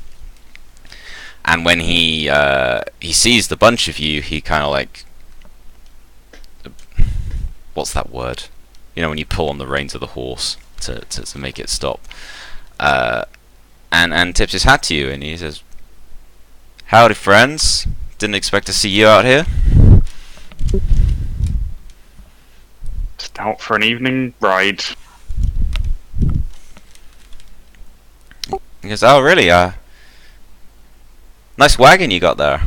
and when he sees the bunch of you, he kind of like, what's that word? You know, when you pull on the reins of the horse to make it stop. And tips his hat to you, and he says, "Howdy, friends. Didn't expect to see you out here." Just out for an evening ride. He goes, "Oh, really? Nice wagon you got there."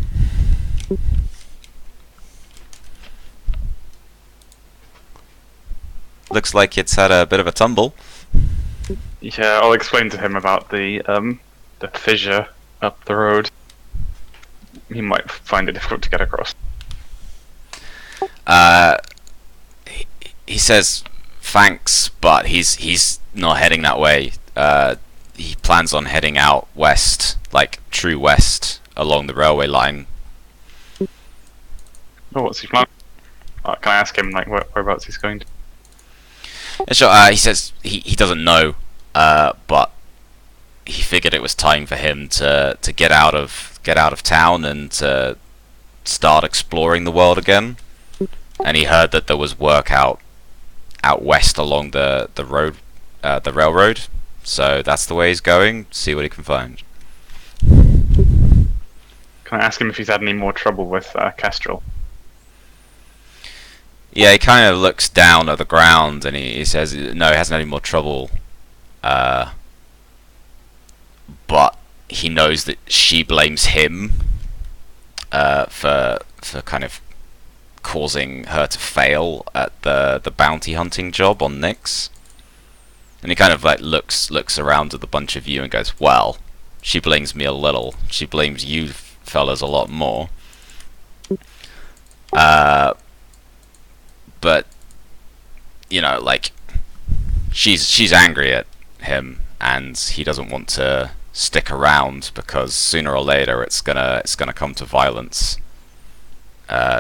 Looks like it's had a bit of a tumble. Yeah, I'll explain to him about the fissure up the road. He might find it difficult to get across. He says thanks, but he's not heading that way. He plans on heading out west, like true west, along the railway line. Oh, what's he planning? Can I ask him like whereabouts he's going to? And sure, he says he doesn't know, but he figured it was time for him to get out of town and to start exploring the world again. And he heard that there was work out west along the road, the railroad. So that's the way he's going. See what he can find. Can I ask him if he's had any more trouble with Kestrel? Yeah, he kind of looks down at the ground and he says, no, he hasn't had any more trouble. But he knows that she blames him for kind of causing her to fail at the bounty hunting job on Nyx. And he kind of like looks around at the bunch of you and goes, well, she blames me a little. She blames you fellas a lot more. But you know, like she's angry at him, and he doesn't want to stick around because sooner or later it's gonna come to violence.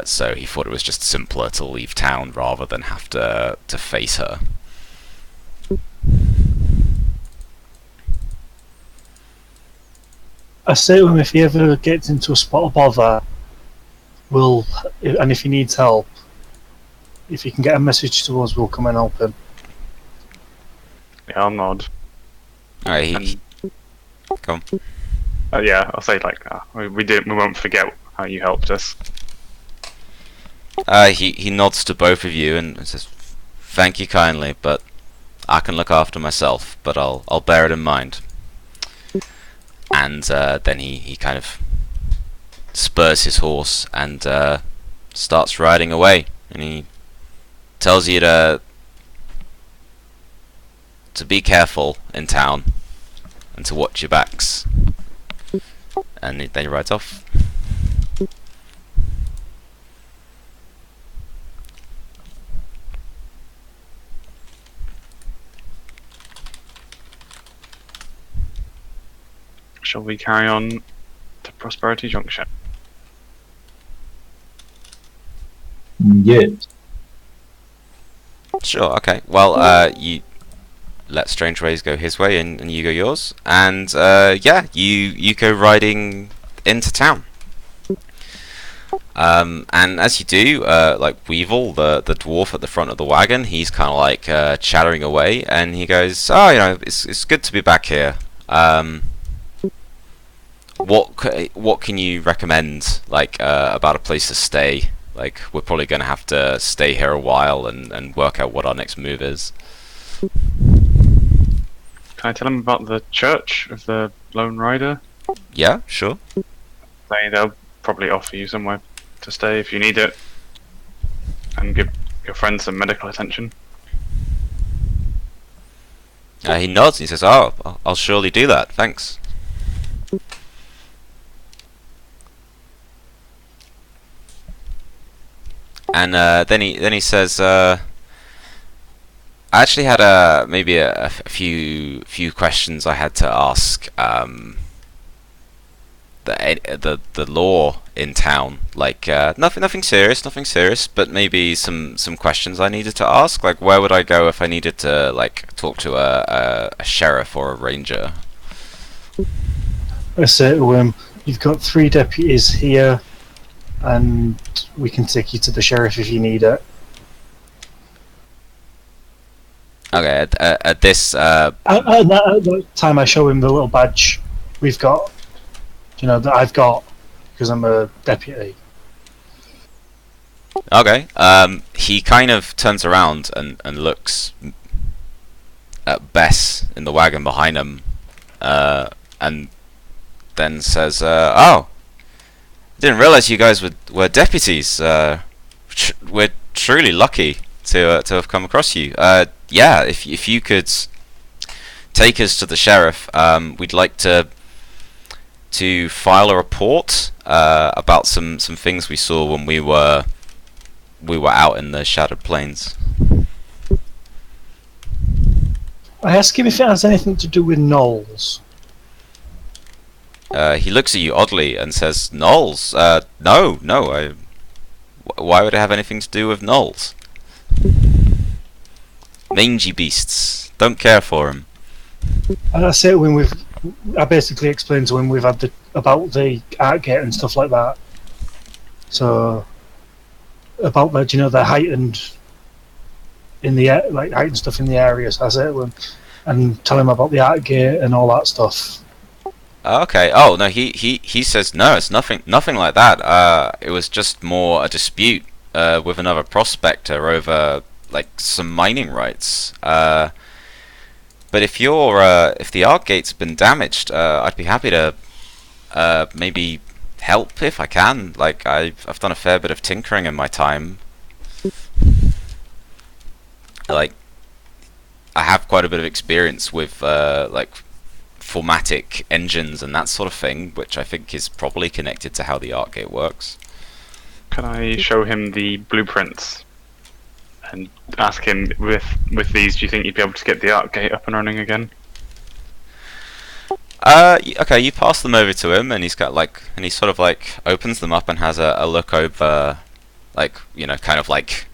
So he thought it was just simpler to leave town rather than have to face her. I say to him, if he ever gets into a spot of bother, and if he needs help, if he can get a message to us, we'll come and help him. Yeah, I'll nod. Alright, come. Yeah, I'll say like we won't forget how you helped us. He nods to both of you and says, "Thank you kindly, but I can look after myself. But I'll bear it in mind." And then he kind of spurs his horse and starts riding away. And he tells you to be careful in town and to watch your backs. And then he rides off. Shall we carry on to Prosperity Junction? Yes. Sure, okay. Well, you let Strange Ways go his way, and you go yours. And, yeah, you go riding into town. And as you do, like Weevil, the dwarf at the front of the wagon, he's kind of like chattering away, and he goes, "Oh, you know, it's good to be back here. What can you recommend, like, about a place to stay? Like, we're probably going to have to stay here a while and work out what our next move is." Can I tell him about the Church of the Lone Rider? Yeah, sure. They'll probably offer you somewhere to stay if you need it, and give your friends some medical attention. He nods and he says, "Oh, I'll surely do that. Thanks." And then he says, "I actually had maybe a few questions I had to ask the law in town. Like nothing serious, but maybe some questions I needed to ask. Like, where would I go if I needed to, like, talk to a sheriff or a ranger?" I say to him, "You've got 3 deputies here, and we can take you to the sheriff if you need it." Okay, at this At that time, I show him the little badge we've got, that I've got, because I'm a deputy. okay, he kind of turns around and looks at Bess in the wagon behind him, and then says, "Oh, didn't realize you guys were deputies. We're truly lucky to have come across you. Yeah, if you could take us to the sheriff, we'd like to file a report about some things we saw when we were out in the Shattered Plains." I ask him if it has anything to do with gnolls. He looks at you oddly and says, "Gnolls? No. Why would it have anything to do with gnolls? Mangy beasts. Don't care for them." I say to him, I basically explain to him we've had about the art gate and stuff like that. So about the heightened heightened stuff in the area. So I say to him and tell him about the art gate and all that stuff. Okay. Oh no, he says no. It's nothing like that. It was just more a dispute with another prospector over, like, some mining rights. But if the art gate's been damaged, I'd be happy to maybe help if I can. Like, I've done a fair bit of tinkering in my time. Like, I have quite a bit of experience with like formatic engines and that sort of thing, which I think is probably connected to how the art gate works. Can I show him the blueprints and ask him, with these, do you think you'd be able to get the art gate up and running again? Okay, you pass them over to him, and he sort of like opens them up and has a look over, like, kind of like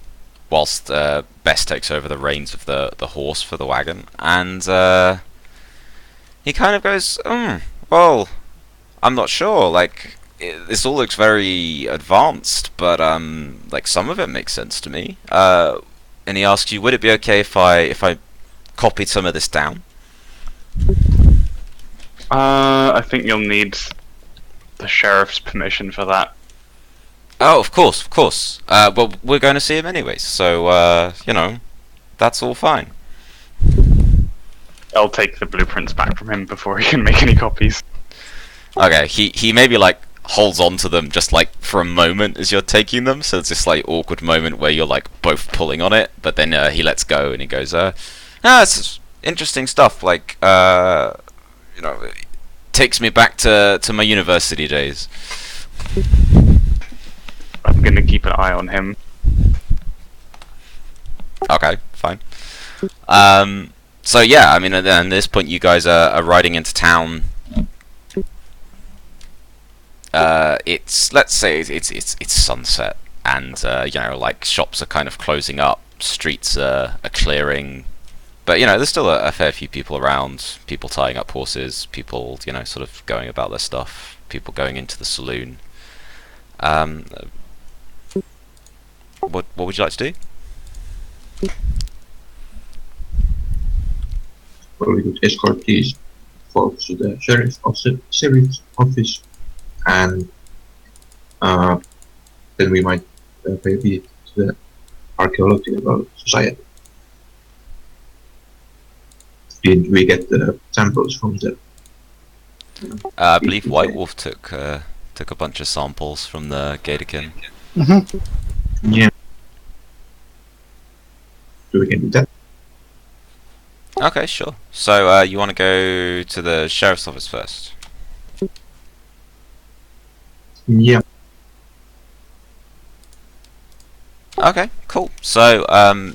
whilst Bess takes over the reins of the horse for the wagon, and he kind of goes, well, I'm not sure, like, this all looks very advanced, but like, some of it makes sense to me. And he asks you, would it be okay if I copied some of this down? I think you'll need the sheriff's permission for that. Oh, of course. Well, we're going to see him anyways, so that's all fine. I'll take the blueprints back from him before he can make any copies. Okay, he maybe, like, holds on to them just, like, for a moment as you're taking them, so it's this, like, awkward moment where you're, like, both pulling on it, but then he lets go and he goes, it's interesting stuff, like, takes me back to my university days. I'm gonna keep an eye on him. Okay, fine. So yeah, I mean, at this point, you guys are riding into town. Let's say it's sunset, and you know, like shops are kind of closing up, streets are clearing, but you know, there's still a fair few people around. People tying up horses, people, you know, sort of going about their stuff. People going into the saloon. What would you like to do? Well, we could escort these folks to the sheriff's office, and then we might pay a visit to the archaeological society. Did we get the samples from the? I believe White Wolf took a bunch of samples from the Gatorkin. Yeah. So we can do that. Okay, sure. So you want to go to the sheriff's office first? Yeah. Okay, cool. So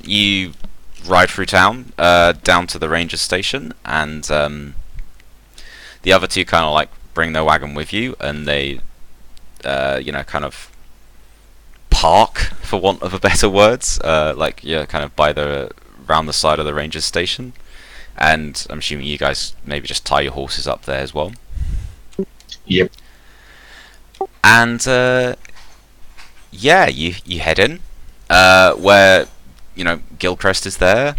you ride through town, down to the ranger station, and the other two kind of like bring their wagon with you, and they, you know, kind of park, for want of a better words, like you're kind of round the side of the ranger station, and I'm assuming you guys maybe just tie your horses up there as well. Yep. And yeah, you head in, where, you know, Gilchrist is there.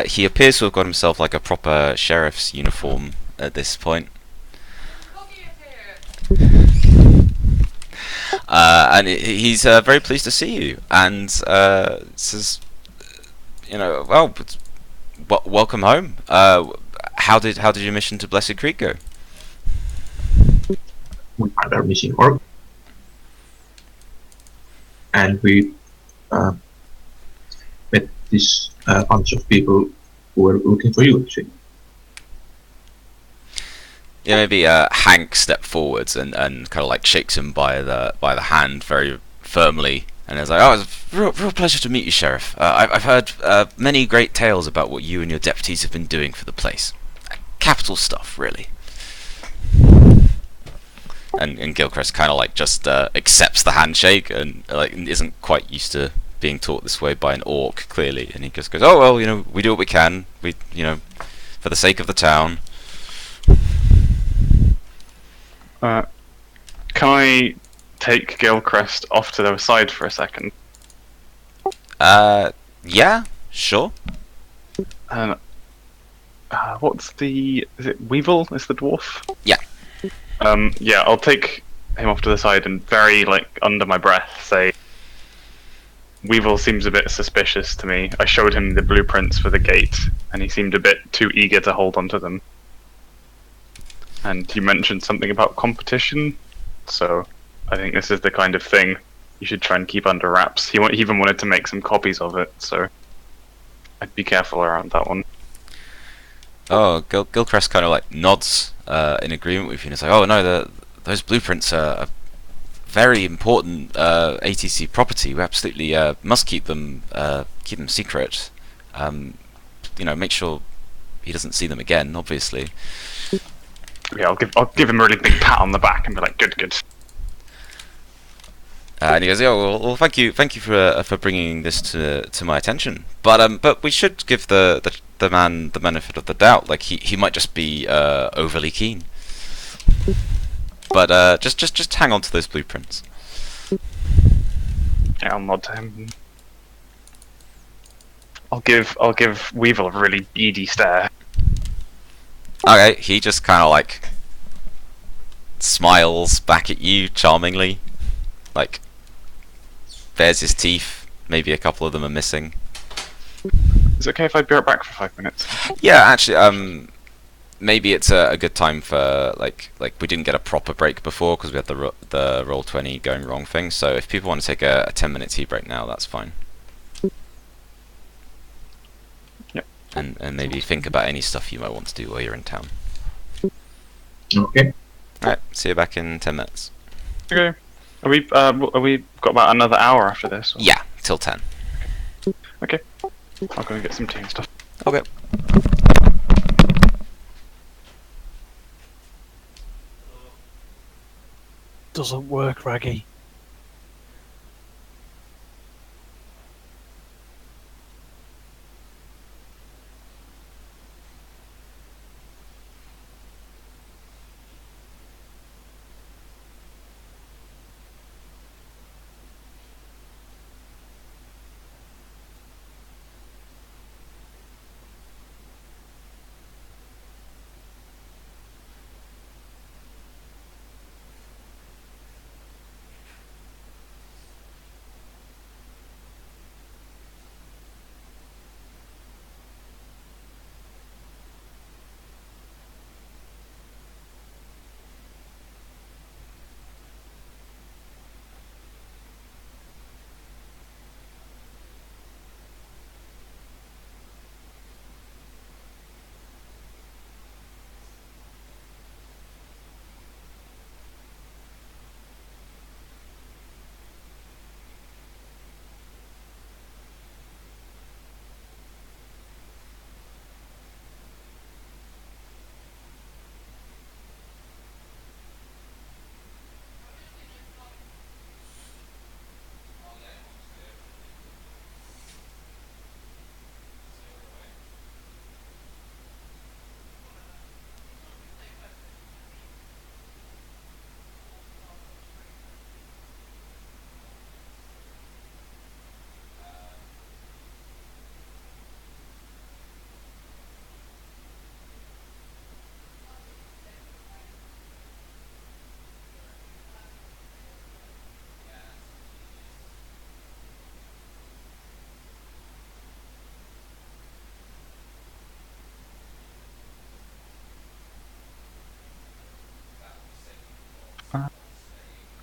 He appears to have got himself like a proper sheriff's uniform at this point. And he's very pleased to see you, and says, you know, well, welcome home. How did your mission to Blessed Creek go? We found our missing orc, and we met this bunch of people who were looking for you, actually. Yeah, maybe Hank stepped forwards and kind of like shakes him by the hand very firmly, and is like, "Oh, it's a real pleasure to meet you, Sheriff. I've heard many great tales about what you and your deputies have been doing for the place. Capital stuff, really." And Gilchrist kind of like just accepts the handshake and like isn't quite used to being taught this way by an orc, clearly, and he just goes, "Oh well, you know, we do what we can. We, you know, for the sake of the town." Can I take Gilchrist off to the side for a second? Yeah, sure. And what's the? Is it Weevil? Is the dwarf? Yeah. Yeah, I'll take him off to the side and very like under my breath say, Weevil seems a bit suspicious to me. I showed him the blueprints for the gate, and he seemed a bit too eager to hold onto them. And you mentioned something about competition, so I think this is the kind of thing you should try and keep under wraps. He even wanted to make some copies of it, so I'd be careful around that one. Oh, Gilchrist kind of like nods in agreement with you, and it's like, "Oh no, those blueprints are very important ATC property. We absolutely must keep them secret. You know, make sure he doesn't see them again, obviously." Yeah, I'll give him a really big pat on the back and be like, "Good." And he goes, "Oh well, thank you for bringing this to my attention. But we should give the man the benefit of the doubt. Like he might just be overly keen. But just hang on to those blueprints." Yeah, I'll nod to him. I'll give Weevil a really beady stare. Okay, he just kind of like smiles back at you charmingly, like bares his teeth. Maybe a couple of them are missing. Is it okay if I be right back for 5 minutes? Yeah, actually, maybe it's a good time for like we didn't get a proper break before because we had the Roll20 going wrong thing. So if people want to take a 10-minute tea break now, that's fine. Yep. And maybe think about any stuff you might want to do while you're in town. Okay. Alright, see you back in 10 minutes. Okay. Are we got about another hour after this? Or? Yeah, till 10. Okay. I'll go and get some tea and stuff. Okay. Doesn't work, Raggy.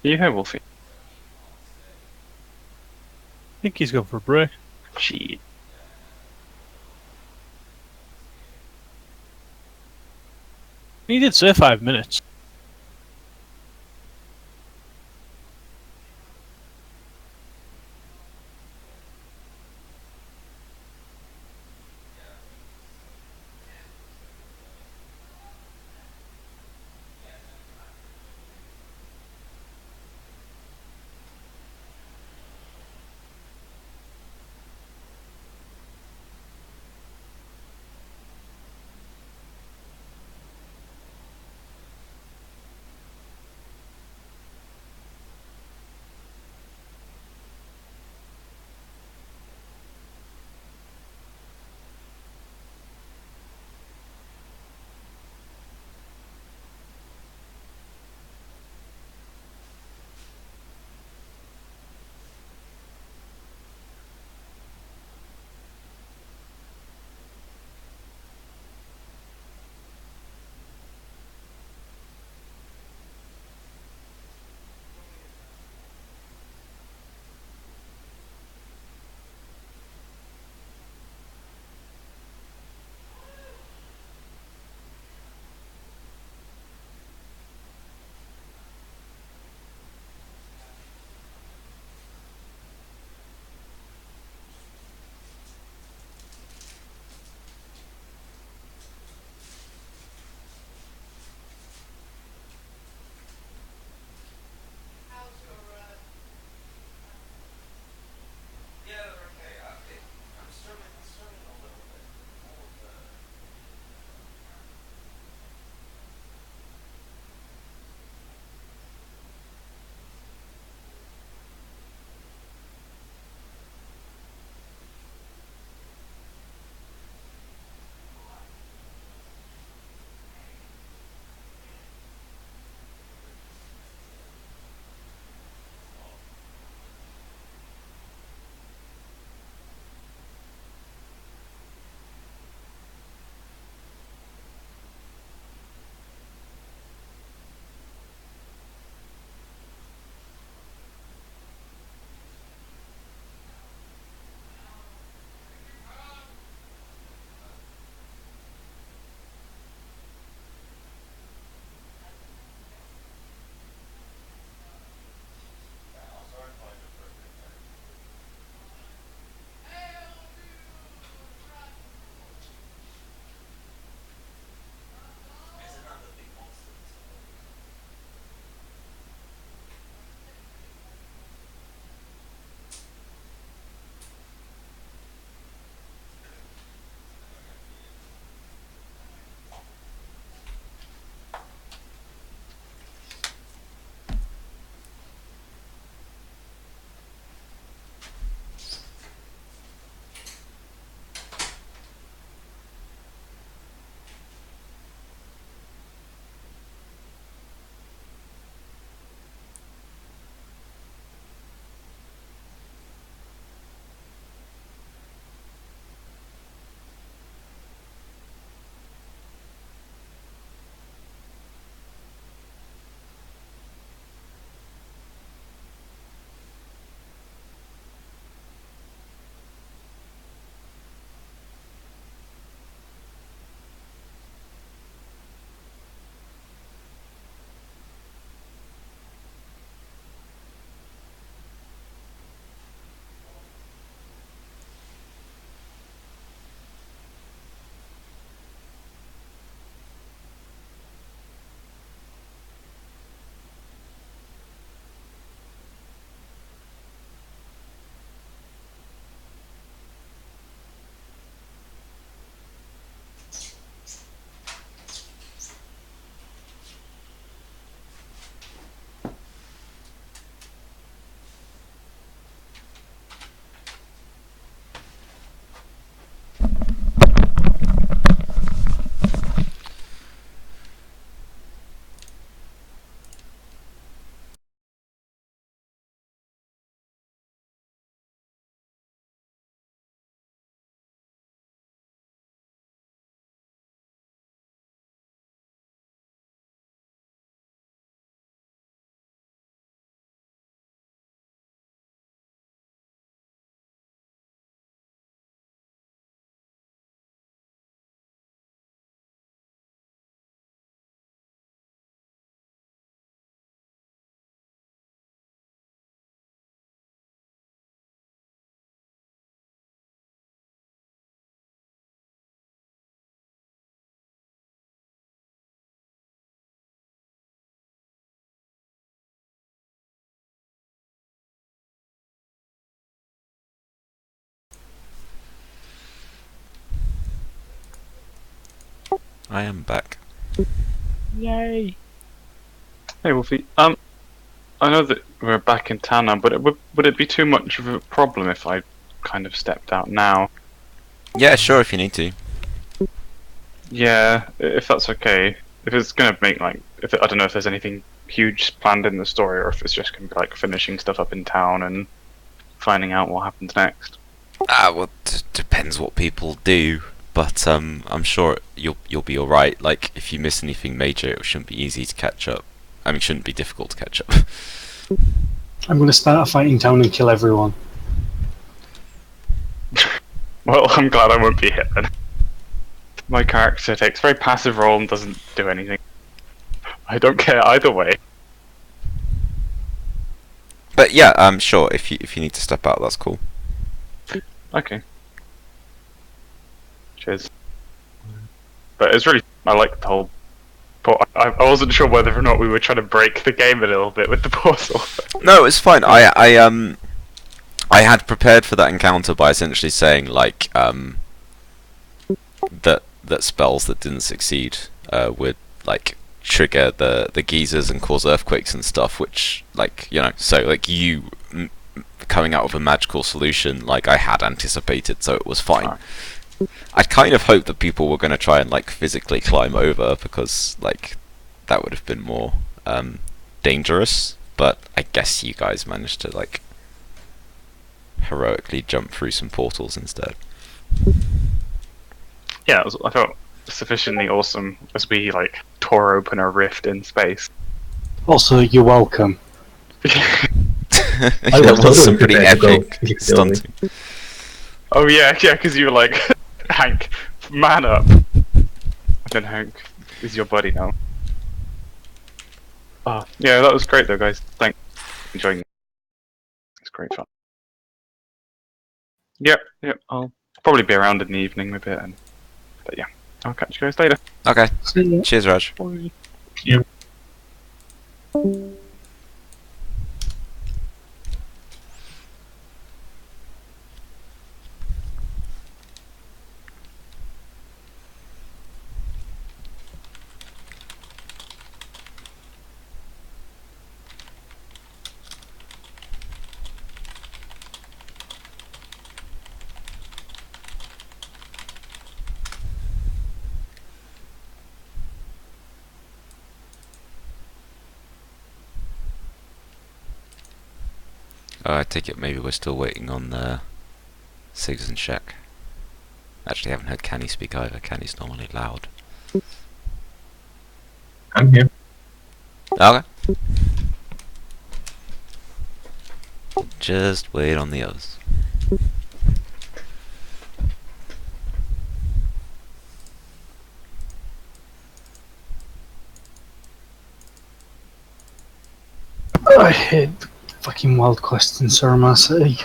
Are you here, Wolfie? I think he's gone for a break. Gee. He did say 5 minutes. I am back. Yay! Hey, Wolfie. I know that we're back in town now, but would it be too much of a problem if I kind of stepped out now? Yeah, sure, if you need to. Yeah, if that's okay. If it's gonna make like, I don't know if there's anything huge planned in the story, or if it's just gonna be like finishing stuff up in town and finding out what happens next. Well, depends what people do, but I'm sure you'll be all right. Like, if you miss anything major, it shouldn't be easy to catch up. I mean, it shouldn't be difficult to catch up. I'm going to start a fight in town and kill everyone. Well, I'm glad I won't be hit then. My character takes a very passive role and doesn't do anything. I don't care either way. But yeah, I'm sure if you need to step out, that's cool. Okay. Cheers. But it's really, I like the whole. I wasn't sure whether or not we were trying to break the game a little bit with the portal. No, it's fine. I had prepared for that encounter by essentially saying like that spells that didn't succeed would like trigger the geysers and cause earthquakes and stuff, which like, you know, so like you coming out with a magical solution, like I had anticipated, so it was fine. I kind of hoped that people were going to try and like physically climb over, because like that would have been more dangerous, but I guess you guys managed to like heroically jump through some portals instead. Yeah, I felt sufficiently awesome as we like tore open a rift in space. Also, you're welcome. That was some pretty epic stunting. Oh yeah, because you were like, Hank, man up. And then Hank is your buddy now. Oh, yeah, that was great though, guys. Thanks for enjoying it. It's great fun. Yep, I'll probably be around in the evening a bit, but yeah, I'll catch you guys later. Okay, See ya. cheers, Raj. Bye. I take it maybe we're still waiting on Sigs and Shek. Actually, I haven't heard Canny speak either. Canny's normally loud. I'm here. Okay. Just wait on the others. I hate fucking wild quests in Suramar City.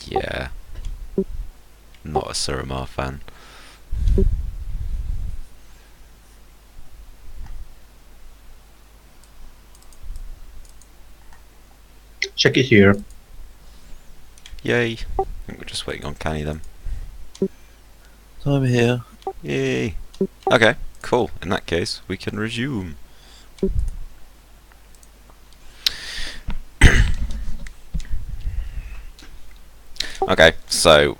Yeah. Not a Suramar fan. Check it here. Yay. I think we're just waiting on Canny then. I'm here. Yay. Okay, cool. In that case, we can resume. Okay, so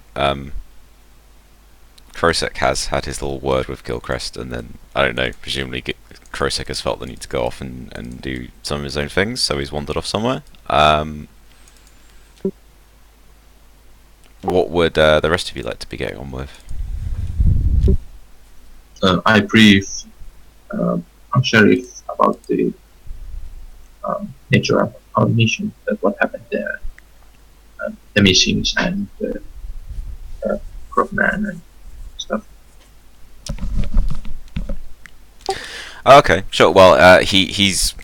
Krosek has had his little word with Gilchrist, and then, I don't know, presumably Krosek has felt the need to go off and do some of his own things, so he's wandered off somewhere. What would the rest of you like to be getting on with? I brief Sheriff about the nature of our mission, that what happened there, the missions and the Crofman and stuff. Okay, sure. Well, he's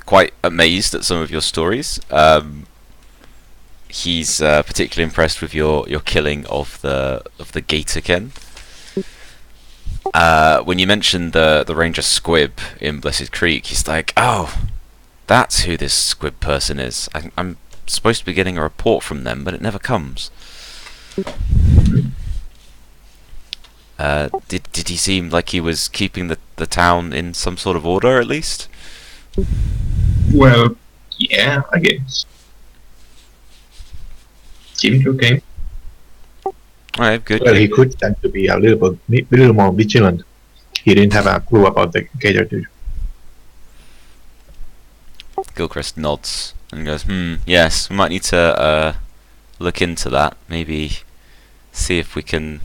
quite amazed at some of your stories. He's particularly impressed with your killing of the Gatorken. When you mentioned the Ranger Squib in Blessed Creek, he's like, "Oh, that's who this Squib person is. I'm supposed to be getting a report from them, but it never comes." Did he seem like he was keeping the town in some sort of order at least? Well, yeah, I guess. Seemed okay. Alright, good. Well, he could tend to be a little more vigilant. He didn't have a clue about the gator dude. Gilchrist nods and goes, yes, we might need to look into that. Maybe see if we can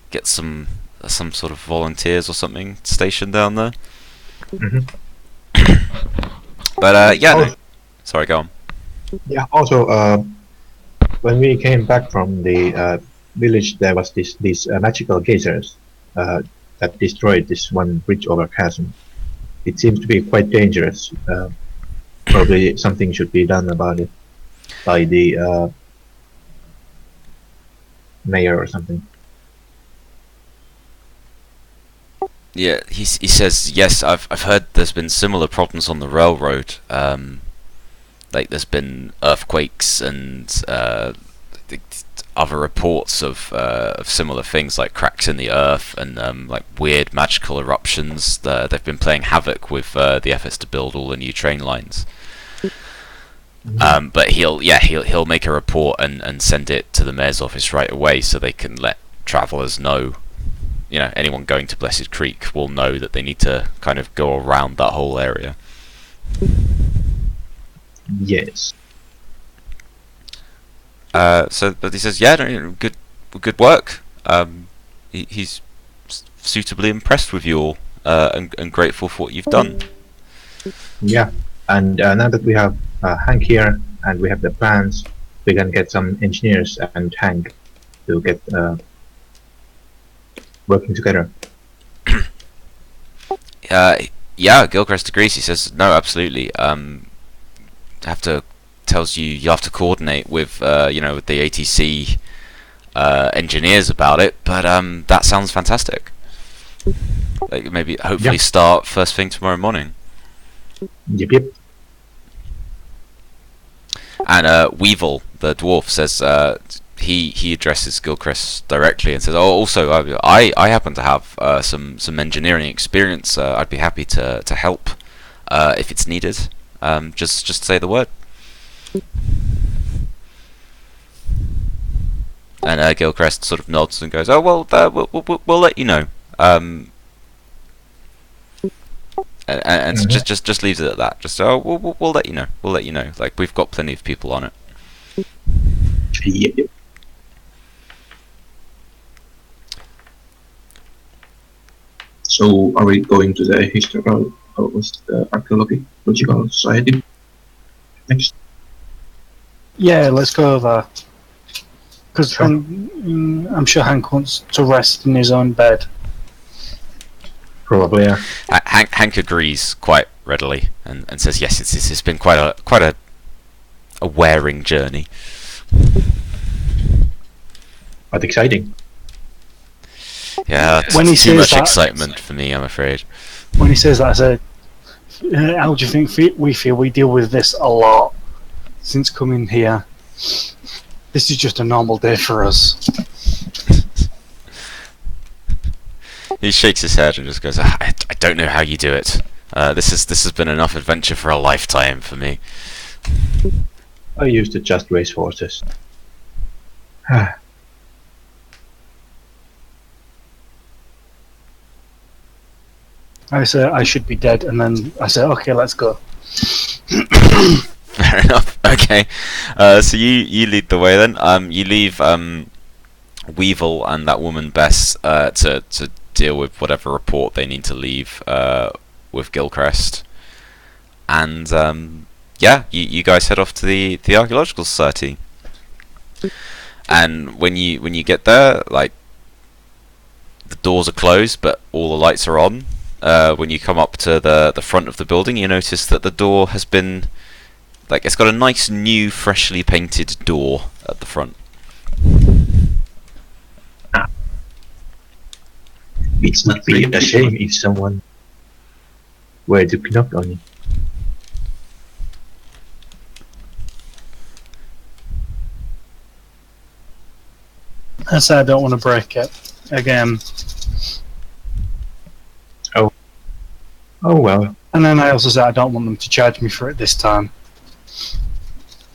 get some sort of volunteers or something stationed down there. Mhm. But yeah, no. Oh. Sorry, go on. Yeah. Also, when we came back from the village, there was these magical geysers that destroyed this one bridge over chasm. It seems to be quite dangerous. Probably something should be done about it by the mayor or something. Yeah, he says yes. I've heard there's been similar problems on the railroad. Like there's been earthquakes and other reports of similar things like cracks in the earth and like weird magical eruptions. They've been playing havoc with the efforts to build all the new train lines. But he'll make a report and send it to the mayor's office right away so they can let travellers know. You know, anyone going to Blessed Creek will know that they need to kind of go around that whole area. Yes. But he says, yeah, no, good work. He's suitably impressed with you all and grateful for what you've done. Yeah. And now that we have Hank here and we have the plans, we can get some engineers and Hank to get working together. Yeah, Gilchrist agrees. He says, no, absolutely. Tells you have to coordinate with with the ATC engineers about it, but that sounds fantastic. Like maybe hopefully start first thing tomorrow morning. Yep. And Weevil, the dwarf, says he addresses Gilchrist directly and says, "Oh, also I happen to have some engineering experience. I'd be happy to help if it's needed. Just say the word." And Gilchrist sort of nods and goes, "Oh well, we'll let you know." And just leaves it at that. Just we'll let you know. We'll let you know. Like we've got plenty of people on it. Yep. So, are we going to the historical or was the archaeological society next? Yeah, let's go over. Because I'm sure Hank wants to rest in his own bed. Probably, yeah. Hank agrees quite readily and says yes. It's been quite a wearing journey, But exciting. Yeah, When he too says much that- excitement for me, I'm afraid. When he says that, I said, how do you think we feel? We deal with this a lot since coming here. This is just a normal day for us. He shakes his head and just goes, I don't know how you do it. This has been enough adventure for a lifetime for me. I used to just race horses. I said I should be dead, and then I said, okay, let's go. Fair enough. Okay. So you lead the way then. You leave Weevil and that woman Bess to deal with whatever report they need to leave with Gilchrist. And you guys head off to the Archaeological Society. And when you get there, like the doors are closed, but all the lights are on. When you come up to the front of the building, you notice that the door has been, like, it's got a nice new freshly painted door at the front. It would be a shame if someone were to knock on you. I said I don't want to break it. again. Oh well, And then I also said I don't want them to charge me for it this time.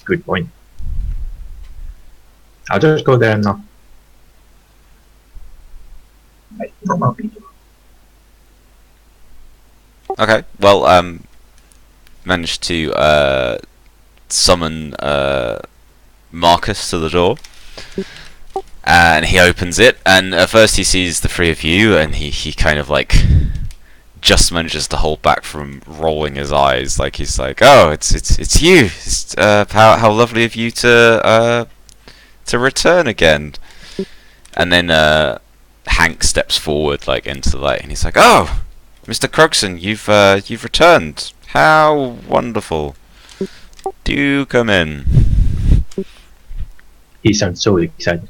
good point. I'll just go there and knock. Okay, well, managed to summon Marcus to the door, and he opens it, and at first he sees the three of you, and he kind of like just manages to hold back from rolling his eyes, like he's like, "Oh, it's you! How lovely of you to return again." And then Hank steps forward like into the light, and he's like, "Oh, Mr. Crogson, you've returned. How wonderful! Do come in." He sounds so excited.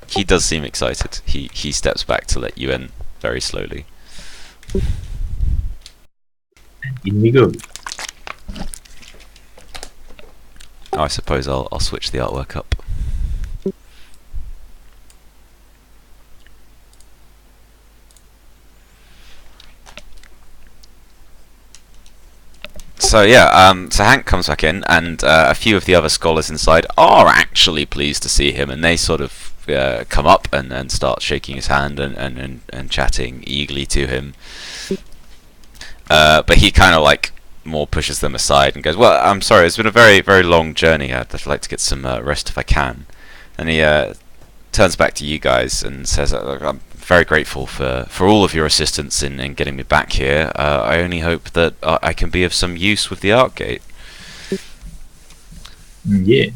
He does seem excited. He steps back to let you in very slowly. In we go. Oh, I suppose I'll switch the artwork up. So yeah, so Hank comes back in, and a few of the other scholars inside are actually pleased to see him, and they sort of come up and start shaking his hand and chatting eagerly to him. But he kind of like more pushes them aside and goes, "Well, I'm sorry, it's been a very, very long journey. I'd like to get some rest if I can." And he turns back to you guys and says, "I'm very grateful for all of your assistance in getting me back here. I only hope that I can be of some use with the art gate." Yeah.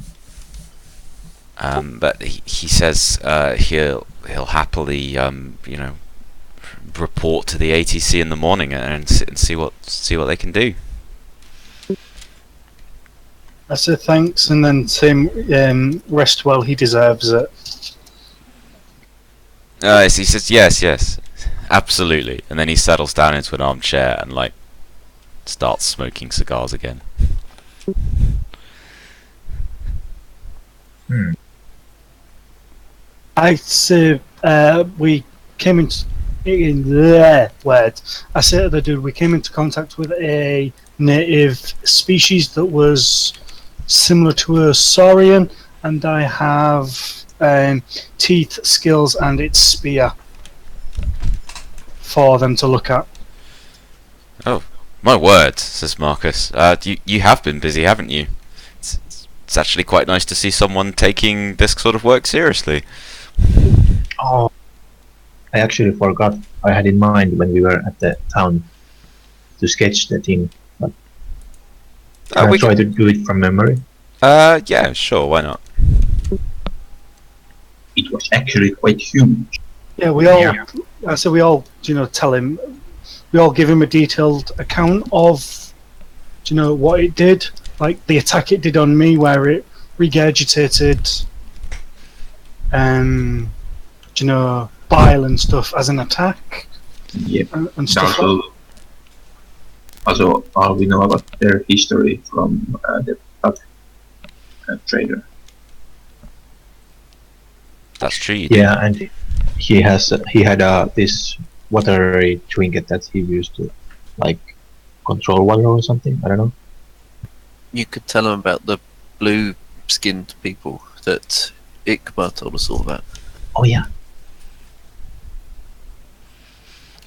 But he says he'll happily report to the ATC in the morning and see what they can do. I said thanks, and then Tim, rest well, he deserves it. He says yes, absolutely, and then he settles down into an armchair and like starts smoking cigars again. I say we came in the word. I say to the dude, we came into contact with a native species that was similar to a saurian, and I have teeth, skills, and its spear for them to look at. Oh, my word, says Marcus. You have been busy, haven't you? It's actually quite nice to see someone taking this sort of work seriously. Oh, I actually forgot. I had in mind when we were at the town to sketch the thing, but can I try to do it from memory? Yeah, sure, why not? It was actually quite huge. Yeah, we all. I said we all. Tell him. We all give him a detailed account of, what it did, like the attack it did on me, where it regurgitated, bile and stuff as an attack. Yep. And stuff like that. Also, we know about their history from the trader. That's true. Yeah, and he had this watery trinket that he used to like control water or something. I don't know. You could tell him about the blue-skinned people that Ikbar told us all about. Oh yeah.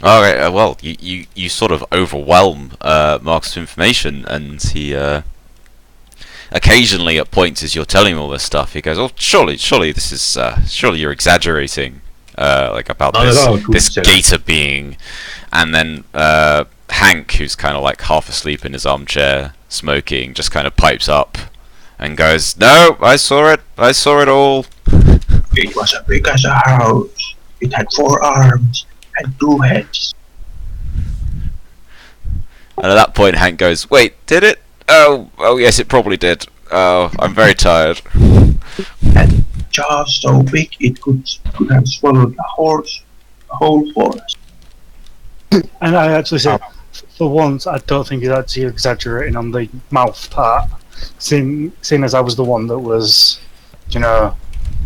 Alright, well, you sort of overwhelm Mark's information, and he occasionally at points as you're telling him all this stuff, he goes, "Oh, surely this is surely you're exaggerating like about this gator being," and then Hank, who's kind of like half asleep in his armchair smoking, just kind of pipes up and goes, "No, I saw it all." It was as big as a house. It had 4 arms and 2 heads. And at that point Hank goes, "Wait, did it? Oh yes, it probably did. Oh, I'm very tired." And jaws so big it could have swallowed a whole forest. And I actually said, for once, I don't think he's actually exaggerating on the mouth part, seeing as I was the one that was,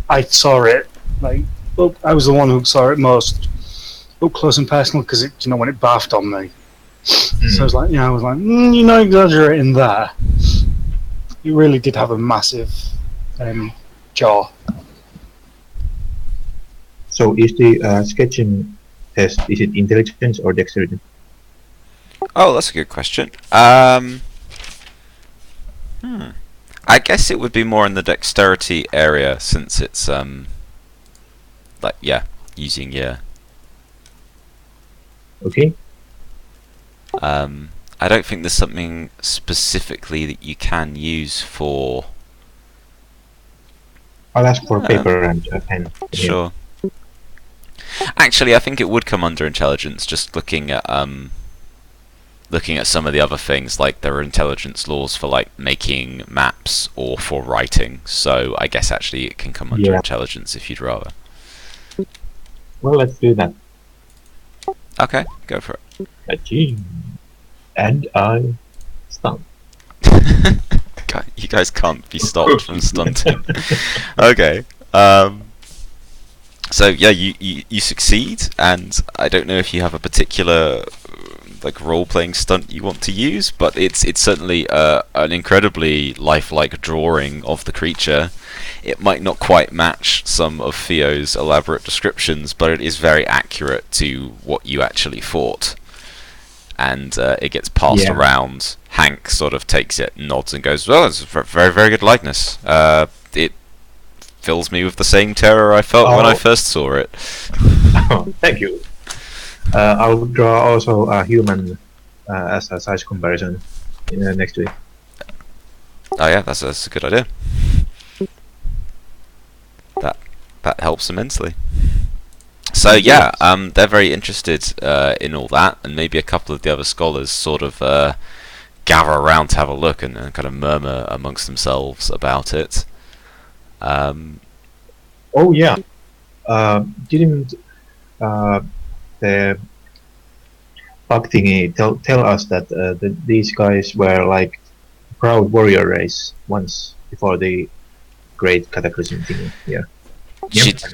I saw it, like, well, I was the one who saw it most up close and personal because when it barfed on me. So I was like, you're not exaggerating there. It really did have a massive jaw. So is the sketching test, is it intelligence or dexterity? Oh, that's a good question. I guess it would be more in the dexterity area since it's using your. Okay. I don't think there's something specifically that you can use for. I'll ask for paper and a pen. Sure. Actually, I think it would come under intelligence. Just looking at some of the other things, like there are intelligence laws for like making maps or for writing. So I guess actually it can come under intelligence if you'd rather. Well, let's do that. Okay, go for it. Aching. And I stun. You guys can't be stopped from stunting. Okay. So yeah, you succeed, and I don't know if you have a particular like role-playing stunt you want to use, but it's certainly an incredibly lifelike drawing of the creature. It might not quite match some of Theo's elaborate descriptions, but it is very accurate to what you actually fought. And it gets passed around. Hank sort of takes it, nods, and goes, "Well, it's a very, very good likeness. It fills me with the same terror I felt when I first saw it." Thank you. I'll draw also a human as a size comparison next to it. Oh yeah, that's a good idea. That helps immensely. So yeah, they're very interested in all that, and maybe a couple of the other scholars sort of gather around to have a look and kind of murmur amongst themselves about it. Oh yeah, didn't the bug thingy tell us that these guys were like proud warrior race once before the great cataclysm thingy? Yeah. Yep. And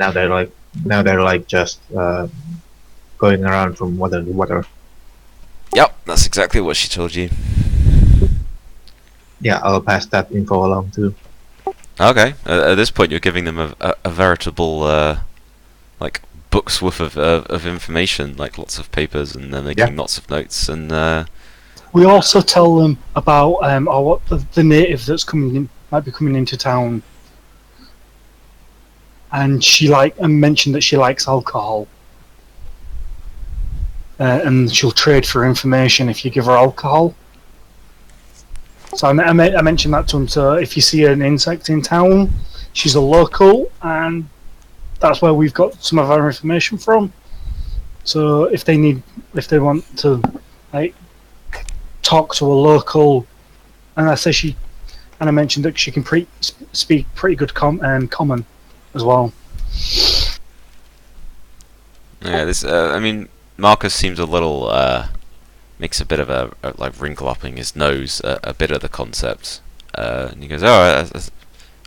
now they're like just going around from water to water. Yep, that's exactly what she told you. Yeah, I'll pass that info along too. Okay. At this point, you're giving them a veritable like book's worth of information, like lots of papers, and they're making lots of notes. And we also tell them about what the native that's might be coming into town. And she mentioned that she likes alcohol, and she'll trade for information if you give her alcohol. So I mentioned that to him. So if you see an insect in town, she's a local, and that's where we've got some of our information from. So if they want to like talk to a local, and I mentioned that she can speak pretty good common as well. Yeah, this. I mean, Marcus seems a little. Makes a bit of a like wrinkle up in his nose. A bit of the concept. And he goes, "Oh,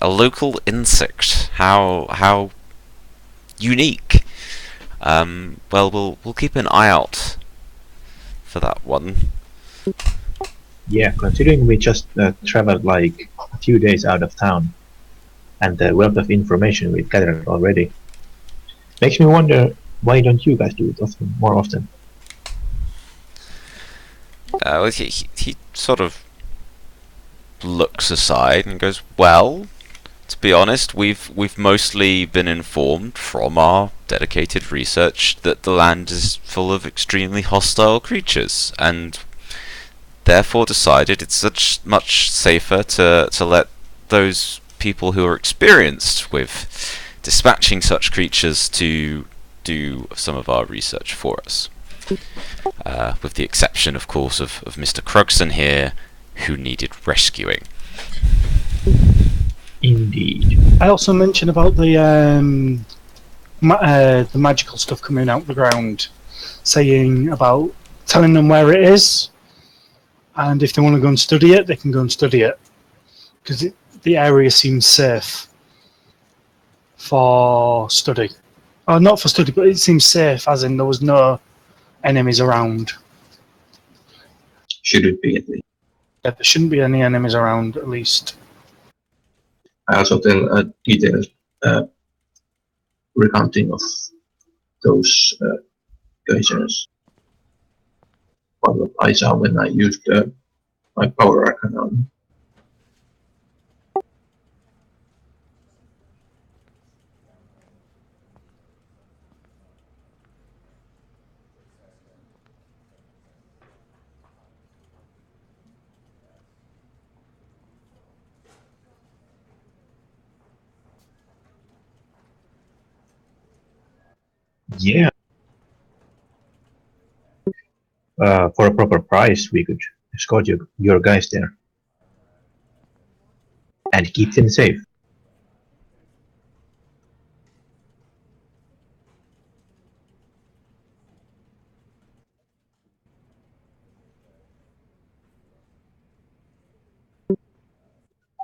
a local insect. How unique. Well, we'll keep an eye out for that one." Yeah, considering we just traveled like a few days out of town, and the wealth of information we've gathered already, makes me wonder, why don't you guys do it more often? Well, he sort of looks aside and goes, "Well, to be honest, we've mostly been informed from our dedicated research that the land is full of extremely hostile creatures, and therefore decided it's much safer to let those people who are experienced with dispatching such creatures to do some of our research for us. With the exception, of course, of Mr. Krugson here, who needed rescuing." Indeed. I also mentioned about the magical stuff coming out the ground, saying about telling them where it is, and if they want to go and study it, they can go and study it, because the area seems safe for study. Not for study, but it seems safe, as in there was no enemies around. Should it be at least? Yeah, there shouldn't be any enemies around, at least. I also tell a detailed recounting of those geysers. What I saw when I used my power arcana. Yeah. For a proper price, we could escort your guys there and keep them safe.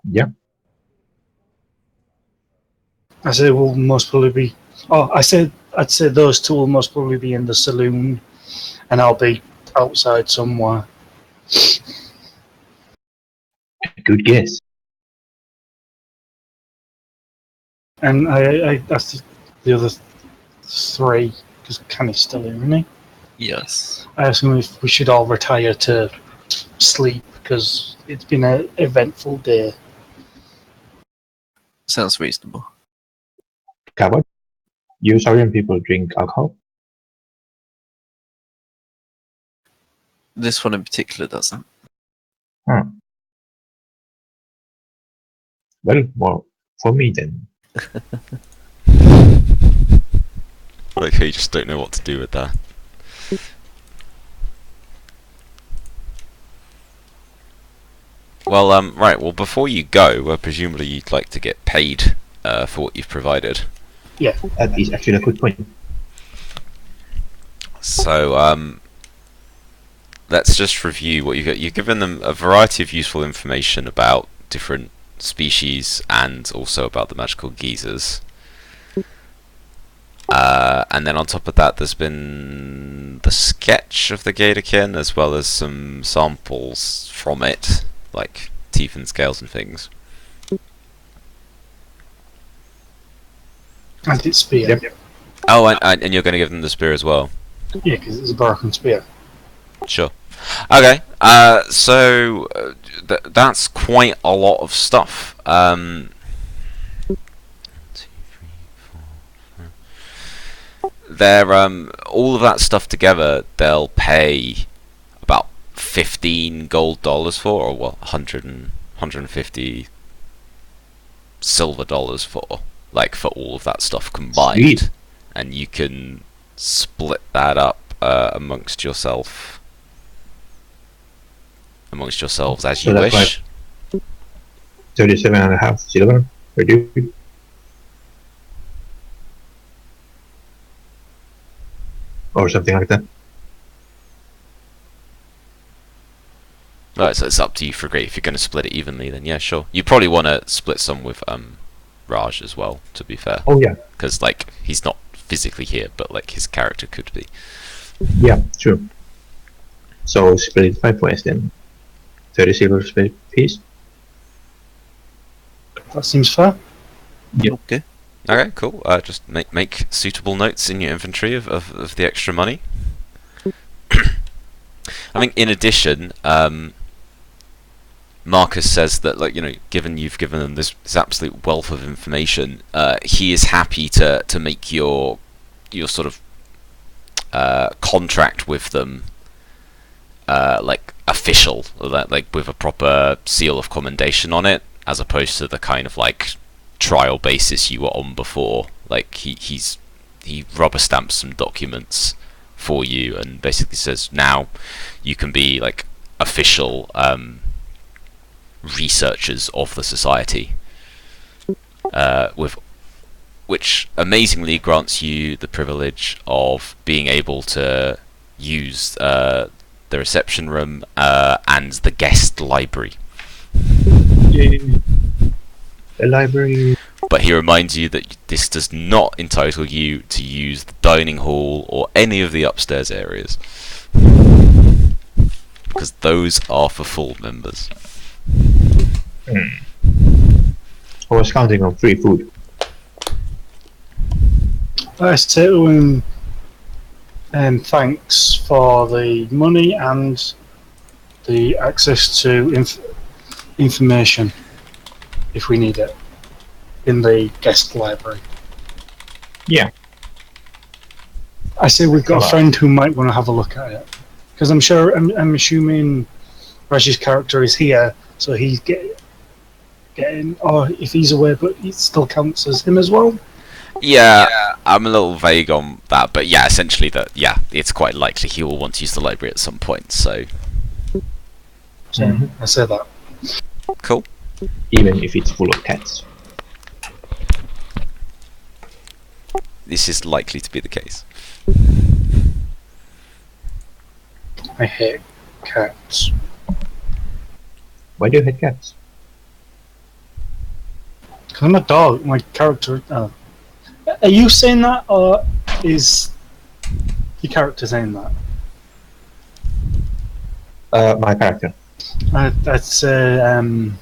Yeah. I say will most probably be. Oh, I'd say those two will most probably be in the saloon, and I'll be outside somewhere. Good guess. And I asked the other three because Kenny's still here, isn't he? Yes. I asked him if we should all retire to sleep because it's been an eventful day. Sounds reasonable. Cabot, you Saurian people drink alcohol? This one in particular doesn't. Well, for me then. Like, you just don't know what to do with that. Well, right, well, before you go, presumably you'd like to get paid for what you've provided. Yeah. That is actually a good point. So, let's just review what you've got. You've given them a variety of useful information about different species and also about the magical geysers. And then on top of that, there's been the sketch of the Gatorkin as well as some samples from it, like teeth and scales and things. And its spear. Yep. Oh, and you're going to give them the spear as well. Yeah, because it's a broken spear. Sure. Okay. So that's quite a lot of stuff. 2, 3, 4, 5. They're all of that stuff together. They'll pay about 15 gold dollars for, or well, 150 silver dollars for, like for all of that stuff combined. Sweet. And you can split that up amongst yourselves as So you that's wish. 37.5 silver per dude. Or something like that. Right, so it's up to you for great. If you're going to split it evenly, then yeah, sure. You probably want to split some with Raj as well, to be fair, Oh yeah. because like he's not physically here, but like his character could be. Yeah, true. So split it 5 ways then. 30 silver per piece. That seems fair. Yep. Okay. Okay, cool. Just make suitable notes in your inventory of the extra money. I think in addition, Marcus says that, like, you know, given you've given them this absolute wealth of information, he is happy to make your sort of contract with them like official, like with a proper seal of commendation on it, as opposed to the kind of like trial basis you were on before. Like he rubber stamps some documents for you and basically says now you can be like official researchers of the society, with which amazingly grants you the privilege of being able to use the reception room and the guest library. Yay. The library. But he reminds you that this does not entitle you to use the dining hall or any of the upstairs areas. Because those are for full members. I was counting on free food. I say to him, thanks for the money and the access to information, if we need it, in the guest library. Yeah. I say we've got a friend who might want to have a look at it. Because I'm assuming Raj's character is here, so he's getting, or if he's away, but it still counts as him as well. Yeah, I'm a little vague on that, but yeah, essentially it's quite likely he will want to use the library at some point, so... So I say that. Cool. Even if it's full of cats. This is likely to be the case. I hate cats. Why do you hate cats? Because I'm a dog. My character. Are you saying that, or is your character saying that? My character. I'd say.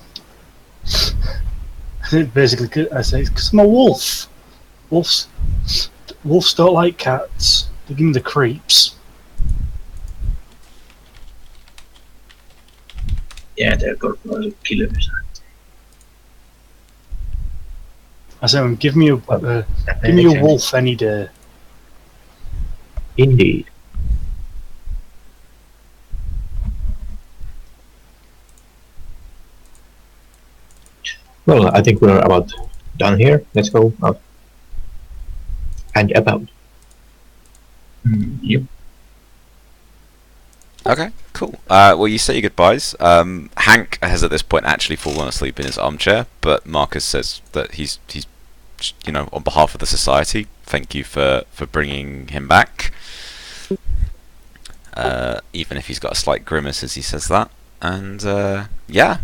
Basically, I say because I'm a wolf. Wolves don't like cats. They give me the creeps. Yeah, they're good killers. I say, give me a wolf any day. Indeed. Well, I think we're about done here. Let's go out. And about. Yep. Okay, cool. Well, you say your goodbyes. Hank has at this point actually fallen asleep in his armchair, but Marcus says that he's on behalf of the society, thank you for bringing him back. Even if he's got a slight grimace as he says that. And yeah,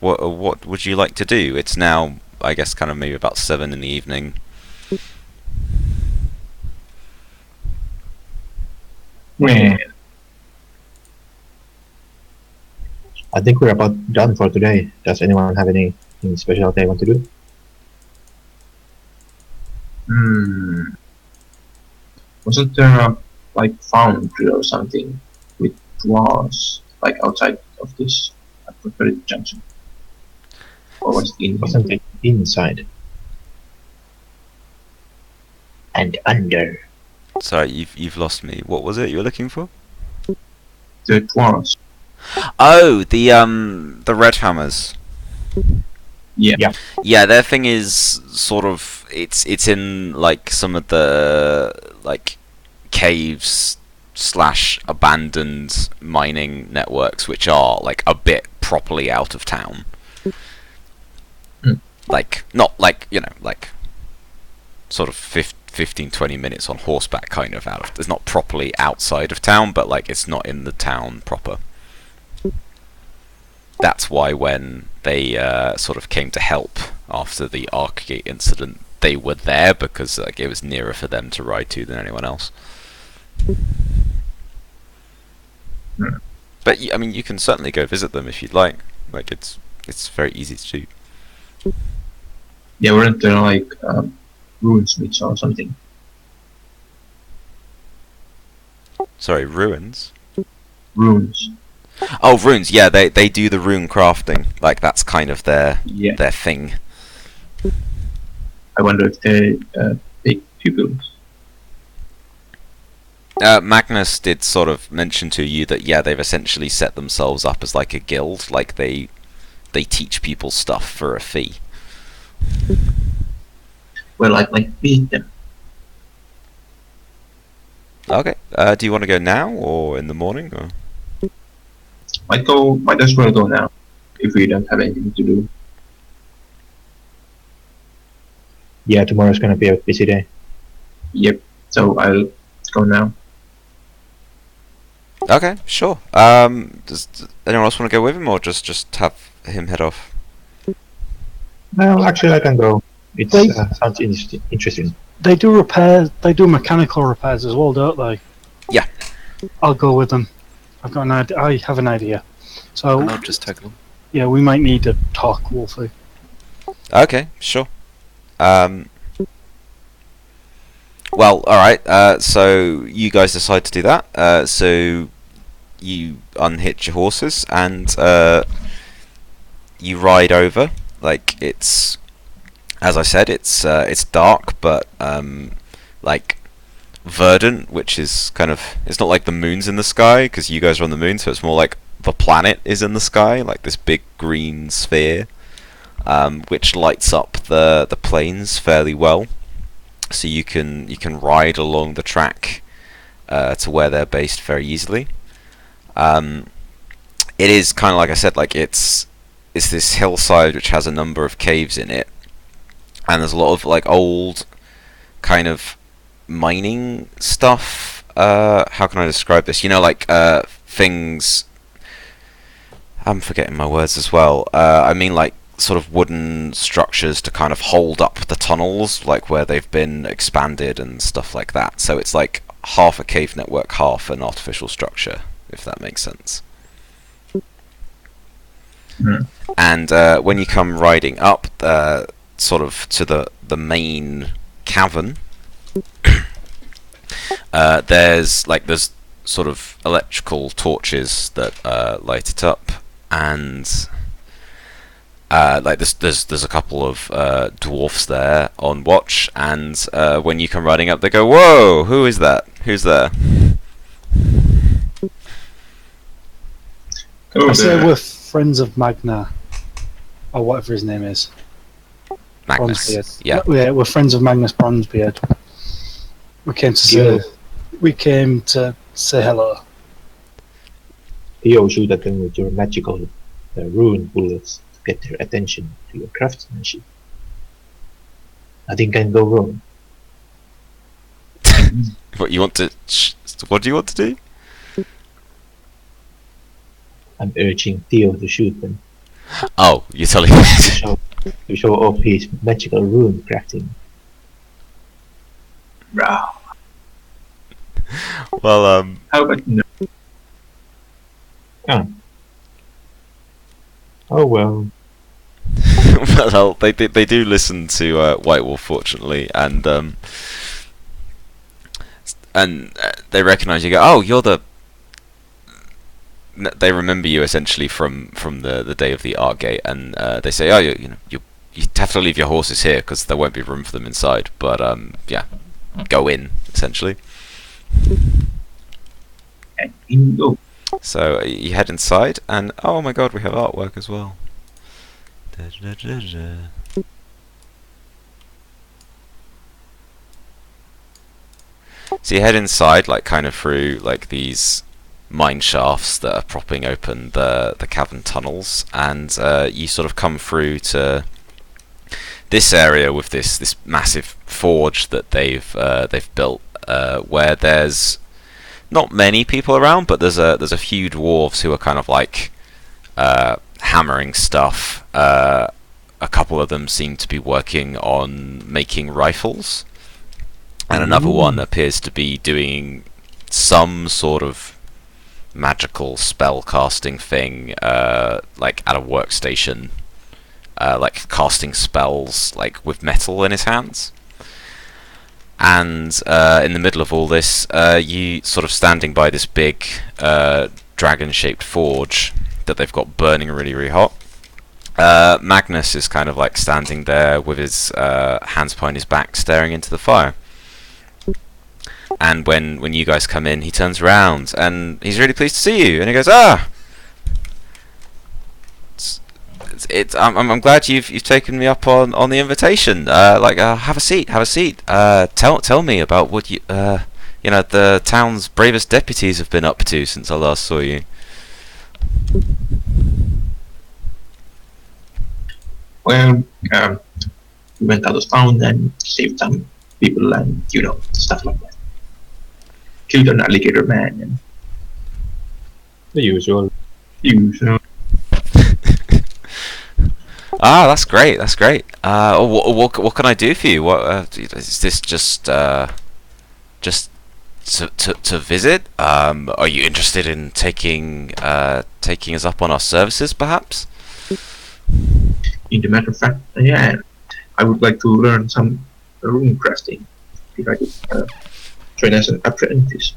what would you like to do? It's now, I guess, kind of maybe about 7 in the evening. Yeah. I think we're about done for today. Does anyone have anything special they want to do? Wasn't there a foundry or something with dwarves outside of this Preferred Junction? Or was it Wasn't it inside? And under. Sorry, you've lost me. What was it you were looking for? the dwarves? Oh, the Red Hammers. Yeah. Yeah, their thing is sort of it's in like some of the like caves / abandoned mining networks, which are like a bit properly out of town. Like not like like sort of 15-20 minutes on horseback kind of out of. It's not properly outside of town, but like it's not in the town proper. That's why when they sort of came to help after the Arkgate incident, they were there because like it was nearer for them to ride to than anyone else. But I mean, you can certainly go visit them if you'd like. Like it's very easy to do. Yeah, weren't there like runesmiths or something? Sorry, ruins. Runes. Oh, runes. Yeah, they do the rune crafting. Like that's kind of their thing. I wonder if they take pupils. Magnus did sort of mention to you that they've essentially set themselves up as like a guild. Like they teach people stuff for a fee. Well, I'd like to beat them. Okay. Do you want to go now or in the morning? Or? Might as well go now, if we don't have anything to do. Yeah, tomorrow's gonna be a busy day. Yep, so I'll go now. Okay, sure. Does anyone else want to go with him, or just have him head off? Well, actually, I can go. It They- sounds interesting. They do mechanical repairs as well, don't they? Yeah. I'll go with them. I've got an idea. I have an idea. So And I'll just tag along. yeah, we might need to talk, Wolfie. Okay, sure. Well, alright, so you guys decide to do that. So you unhitch your horses and you ride over. Like, it's, as I said, it's dark, but like verdant, which is kind of, it's not like the moon's in the sky because you guys are on the moon, so it's more like the planet is in the sky, like this big green sphere, which lights up the plains fairly well. So you can ride along the track to where they're based very easily. It is kind of like I said, like it's this hillside which has a number of caves in it, and there's a lot of like old kind of mining stuff. How can I describe this? You know, like things. I'm forgetting my words as well. I mean, like sort of wooden structures to kind of hold up the tunnels, like where they've been expanded and stuff like that. So it's like half a cave network, half an artificial structure, if that makes sense. Mm. And when you come riding up, sort of to the main cavern, there's sort of electrical torches that light it up, and like there's a couple of dwarfs there on watch, and when you come riding up, they go, "Whoa! Who is that? Who's there?" Go I say there. we're friends of Magna, or whatever his name is. Magnus. Bronzebeard. Yeah. Yeah, we're friends of Magnus Bronzebeard. We came to say hello. Theo, shoot at them with your magical rune bullets to get their attention to your craftsmanship. Nothing can go wrong. What you want to? What do you want to do? I'm urging Theo to shoot them Oh, you're telling me. to show off his magical rune crafting. Rah. Well, How about no? Oh well. well, they do listen to White Wolf, fortunately, and they recognise you. Go, oh, you're the. They remember you essentially from the day of the art gate, and they say, oh, you have to leave your horses here because there won't be room for them inside. But yeah, go in essentially. And in go. So you head inside, and oh my god, we have artwork as well. So you head inside, like kind of through like these mine shafts that are propping open the cavern tunnels, and you sort of come through to this area with this massive forge that they've built, where there's not many people around, but there's a few dwarves who are kind of like hammering stuff. A couple of them seem to be working on making rifles, and another one appears to be doing some sort of magical spell casting thing, like at a workstation, like casting spells like with metal in his hands. And in the middle of all this, you sort of standing by this big dragon-shaped forge that they've got burning really, really hot. Magnus is kind of like standing there with his hands behind his back, staring into the fire. And when you guys come in, he turns around and he's really pleased to see you. And he goes, "Ah, I'm glad you've taken me up on the invitation. Have a seat, have a seat. Tell me about what the town's bravest deputies have been up to since I last saw you." Well, we went out of town and saved some people and stuff like that. Killed an alligator man and The usual. usual. Ah, that's great. That's great. What can I do for you? What is this? Just to visit? Are you interested in taking us up on our services, perhaps? In the matter of fact, yeah, I would like to learn some rune crafting. If I could train as an apprentice.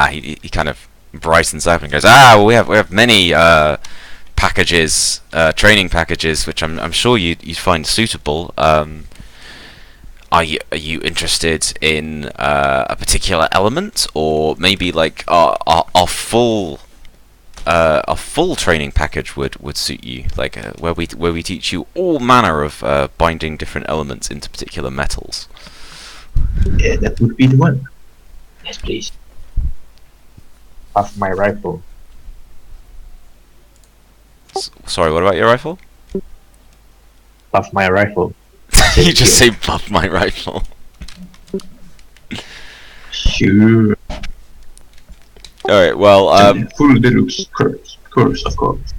He kind of brightens up and goes, well, we have many packages, training packages, which I'm sure you'd find suitable. Are you interested in a particular element, or maybe like our full training package would suit you, like where we teach you all manner of binding different elements into particular metals. Yeah, that would be the one. Yes, please. Of my rifle. Sorry, what about your rifle? Of my rifle. You just say buff my rifle. Sure. Alright, well, Full deluxe course, of course.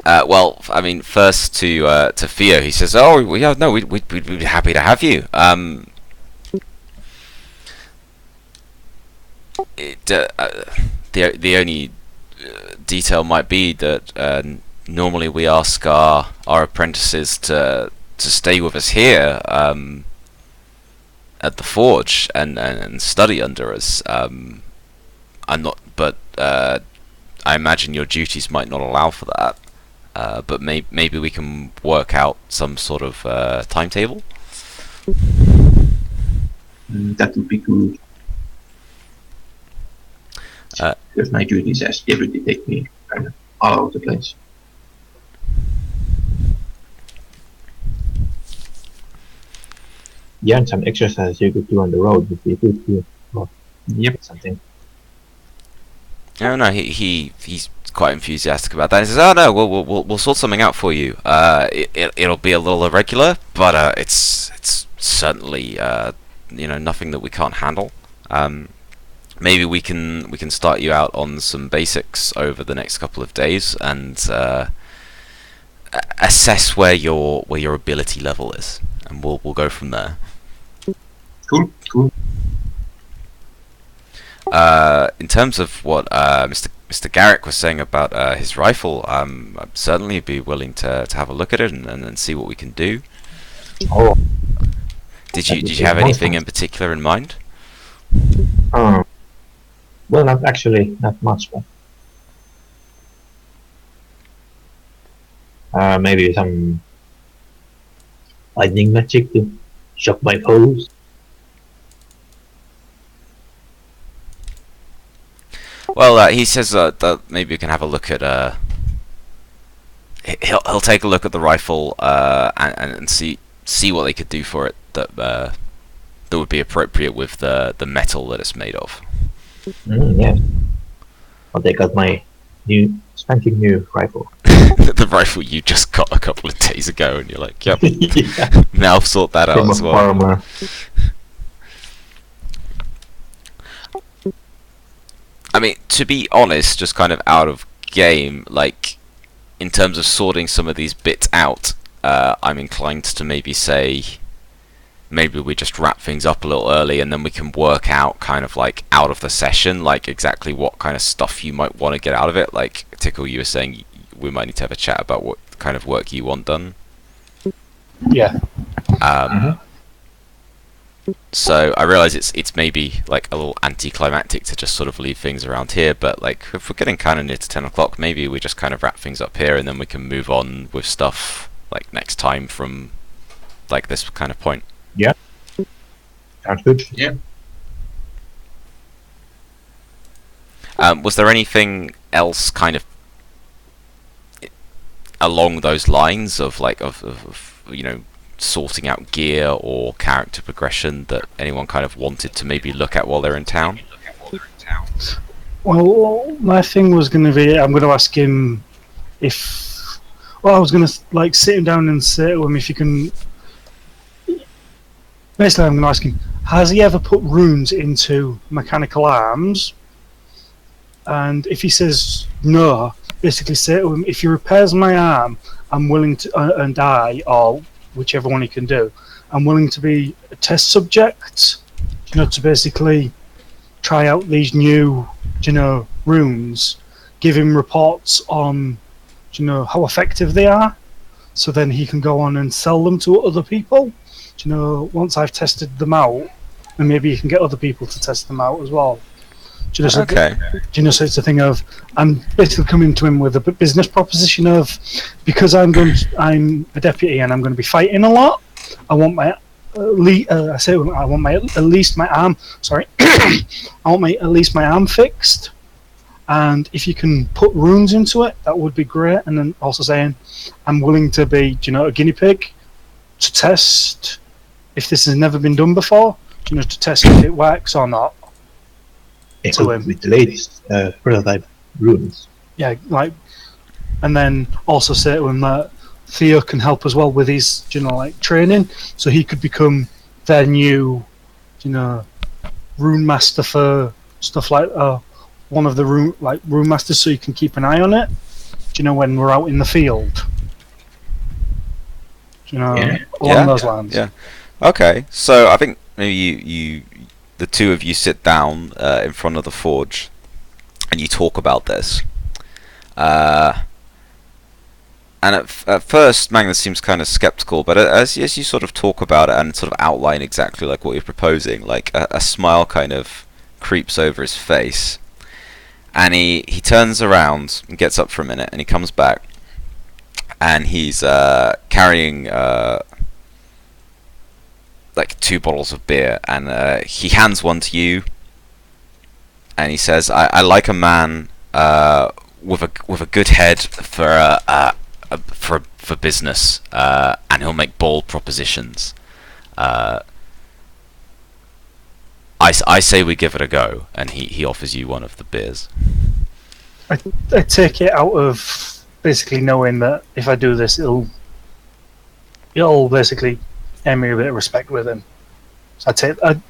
well, I mean, first to Theo, he says, "Oh, we'd be happy to have you." The only detail might be that normally we ask our apprentices to stay with us here at the forge and study under us. I'm not, but I imagine your duties might not allow for that. But maybe we can work out some sort of timetable. That would be good. Because my duties as deputy take me kind of all over the place. Yeah, and some exercise you could do on the road would be good too. Or Yep. something. No, he's quite enthusiastic about that. He says, "Oh no, we'll sort something out for you. It'll be a little irregular, but it's certainly nothing that we can't handle. Maybe we can start you out on some basics over the next couple of days and assess where your ability level is, and we'll go from there." Cool. In terms of what Mr. Garrick was saying about his rifle, I'd certainly be willing to have a look at it and see what we can do. Oh. Did you have anything in particular in mind? Well, not much, but maybe some lightning magic to shock my foes. Well, he says that maybe we can have a look at. He'll take a look at the rifle and see what they could do for it that would be appropriate with the metal that it's made of. Yeah. I'll take out my spanking new rifle. The rifle you just got a couple of days ago, and you're like, "Yep, Yeah. now sort that out From as a well." farmer. I mean, to be honest, just kind of out of game, like, in terms of sorting some of these bits out, I'm inclined to maybe say, maybe we just wrap things up a little early and then we can work out kind of like out of the session, like exactly what kind of stuff you might want to get out of it. Like, Tickle, you were saying we might need to have a chat about what kind of work you want done. Yeah. So I realise it's maybe like a little anticlimactic to just sort of leave things around here, but like if we're getting kind of near to 10 o'clock, maybe we just kind of wrap things up here and then we can move on with stuff like next time from like this kind of point. Yeah. Sounds good. Yeah. Was there anything else kind of along those lines of like of sorting out gear or character progression that anyone kind of wanted to maybe look at while they're in town? Well, my thing was going to be, I'm going to ask him if... Well, I was going to like sit him down and say to him if you can... Basically, I'm going to ask him, has he ever put runes into mechanical arms? and if he says no, basically say to him, if he repairs my arm, I'm willing to, and I, or whichever one he can do, I'm willing to be a test subject, to basically try out these new, runes, give him reports on, how effective they are, so then he can go on and sell them to other people. Once I've tested them out, and maybe you can get other people to test them out as well. So Okay. so it's a thing of, I'm basically coming to him with a business proposition of, because I'm a deputy and I'm going to be fighting a lot. I want my at least my arm. Sorry, I want at least my arm fixed. And if you can put runes into it, that would be great. And then also saying, I'm willing to be, a guinea pig to test if this has never been done before. To test if it works or not. To him. With the latest prototype runes. Yeah, and then also say to him that Theo can help as well with his, training, so he could become their new, rune master for stuff like one of the rune masters, so you can keep an eye on it. When we're out in the field. Along those lines. Yeah. Okay, so I think maybe you the two of you sit down in front of the forge, and you talk about this. And at first, Magnus seems kind of skeptical, but as you sort of talk about it and sort of outline exactly like what you're proposing, like a smile kind of creeps over his face, and he turns around and gets up for a minute, and he comes back, and he's carrying like 2 bottles of beer, and he hands one to you, and he says, "I like a man with a good head for business, and he'll make bold propositions. I say we give it a go," and he offers you one of the beers. I take it out of basically knowing that if I do this, it'll basically earn me a bit of respect with him. So I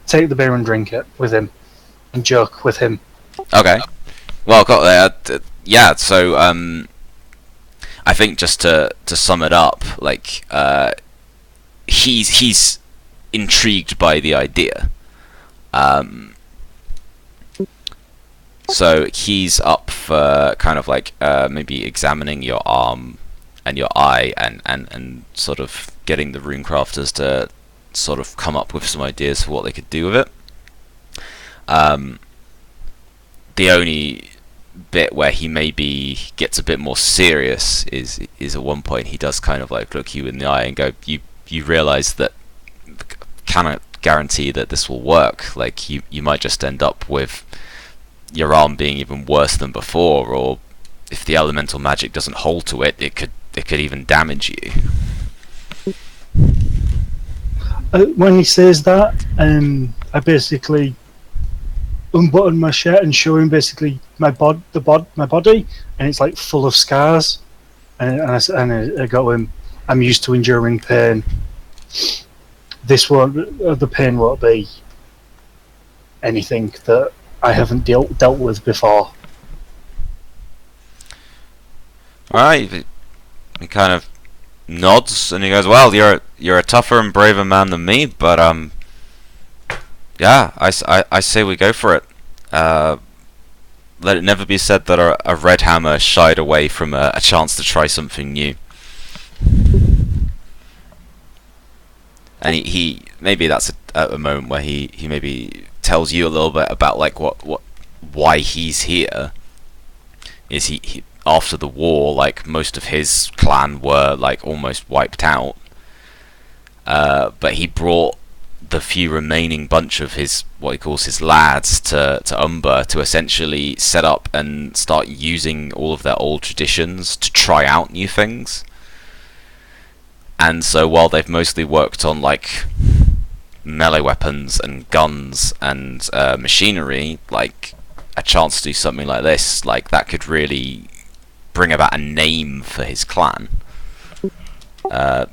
take the beer and drink it with him, and joke with him. Okay. Well, yeah. So I think just to sum it up, like he's intrigued by the idea. So he's up for kind of like maybe examining your arm and your eye, and sort of getting the rune crafters to sort of come up with some ideas for what they could do with it. The only bit where he maybe gets a bit more serious is at one point he does kind of like look you in the eye and go, you realise that cannot guarantee that this will work. Like you might just end up with your arm being even worse than before, or if the elemental magic doesn't hold to it, it could even damage you. When he says that, I basically unbutton my shirt and show him basically my body, and it's like full of scars. And I go to him, I'm used to enduring pain. The pain won't be anything that I haven't dealt with before. Alright, he kind of nods and he goes, "Well, you're a tougher and braver man than me, but yeah, I say we go for it. Let it never be said that a red hammer shied away from a chance to try something new." And he maybe that's a moment where he maybe tells you a little bit about like why he's here. Is he after the war, like most of his clan were like almost wiped out, but he brought the few remaining bunch of his, what he calls his lads, to Umber to essentially set up and start using all of their old traditions to try out new things. And so while they've mostly worked on like melee weapons and guns and machinery, like a chance to do something like this, like that could really bring about a name for his clan.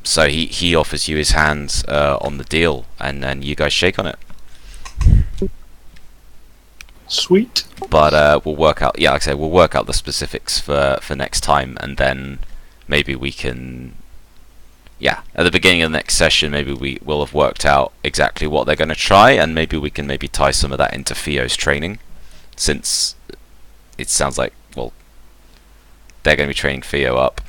So he offers you his hand on the deal, and then you guys shake on it. Sweet. But we'll work out. Yeah, like I say, we'll work out the specifics for next time, and then maybe we can. Yeah, at the beginning of the next session, maybe we will have worked out exactly what they're going to try, and maybe we can tie some of that into Theo's training, since it sounds like, well, they're going to be training Theo up.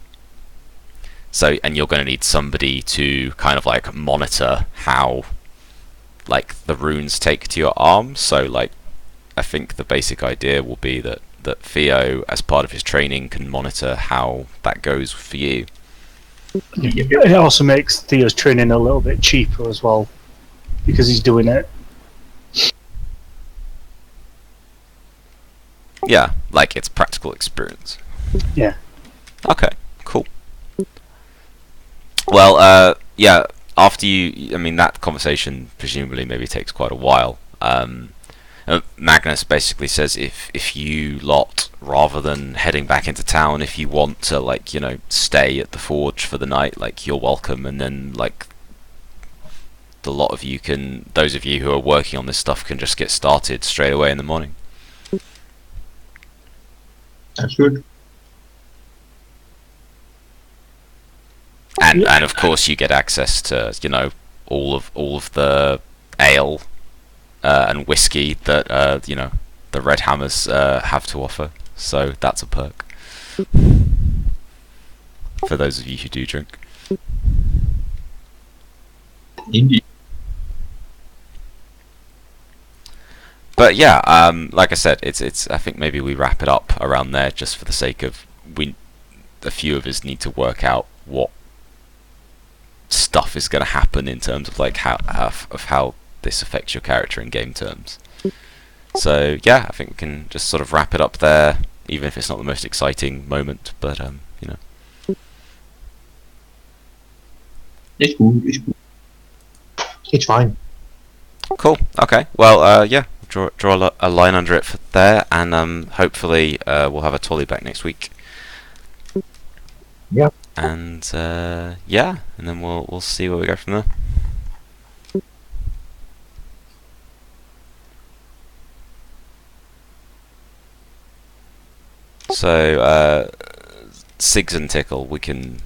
So, and you're going to need somebody to kind of like monitor how, like, the runes take to your arm. So, like, I think the basic idea will be that Theo, as part of his training, can monitor how that goes for you. It also makes Theo's training a little bit cheaper as well, because he's doing it. Yeah, like it's practical experience. Yeah. Okay, cool. Well, yeah, after I mean, that conversation presumably maybe takes quite a while. Magnus basically says if you lot, rather than heading back into town, if you want to, like, you know, stay at the forge for the night, like, you're welcome, and then, like, the lot of you can, those of you who are working on this stuff can just get started straight away in the morning. That's good. And of course you get access to, you know, all of the ale and whiskey that you know, the Red Hammers have to offer. So that's a perk for those of you who do drink. Indeed. But yeah, like I said, it's. I think maybe we wrap it up around there, just for the sake of a few of us need to work out what stuff is going to happen in terms of like how this affects your character in game terms. So yeah, I think we can just sort of wrap it up there, even if it's not the most exciting moment. But you know, It's good. It's good. It's fine. cool. Okay. Well, yeah. Draw a line under it for there, and hopefully we'll have a Tolly back next week. Yeah. And yeah, and then we'll see where we go from there. So Sigs and Tickle, we can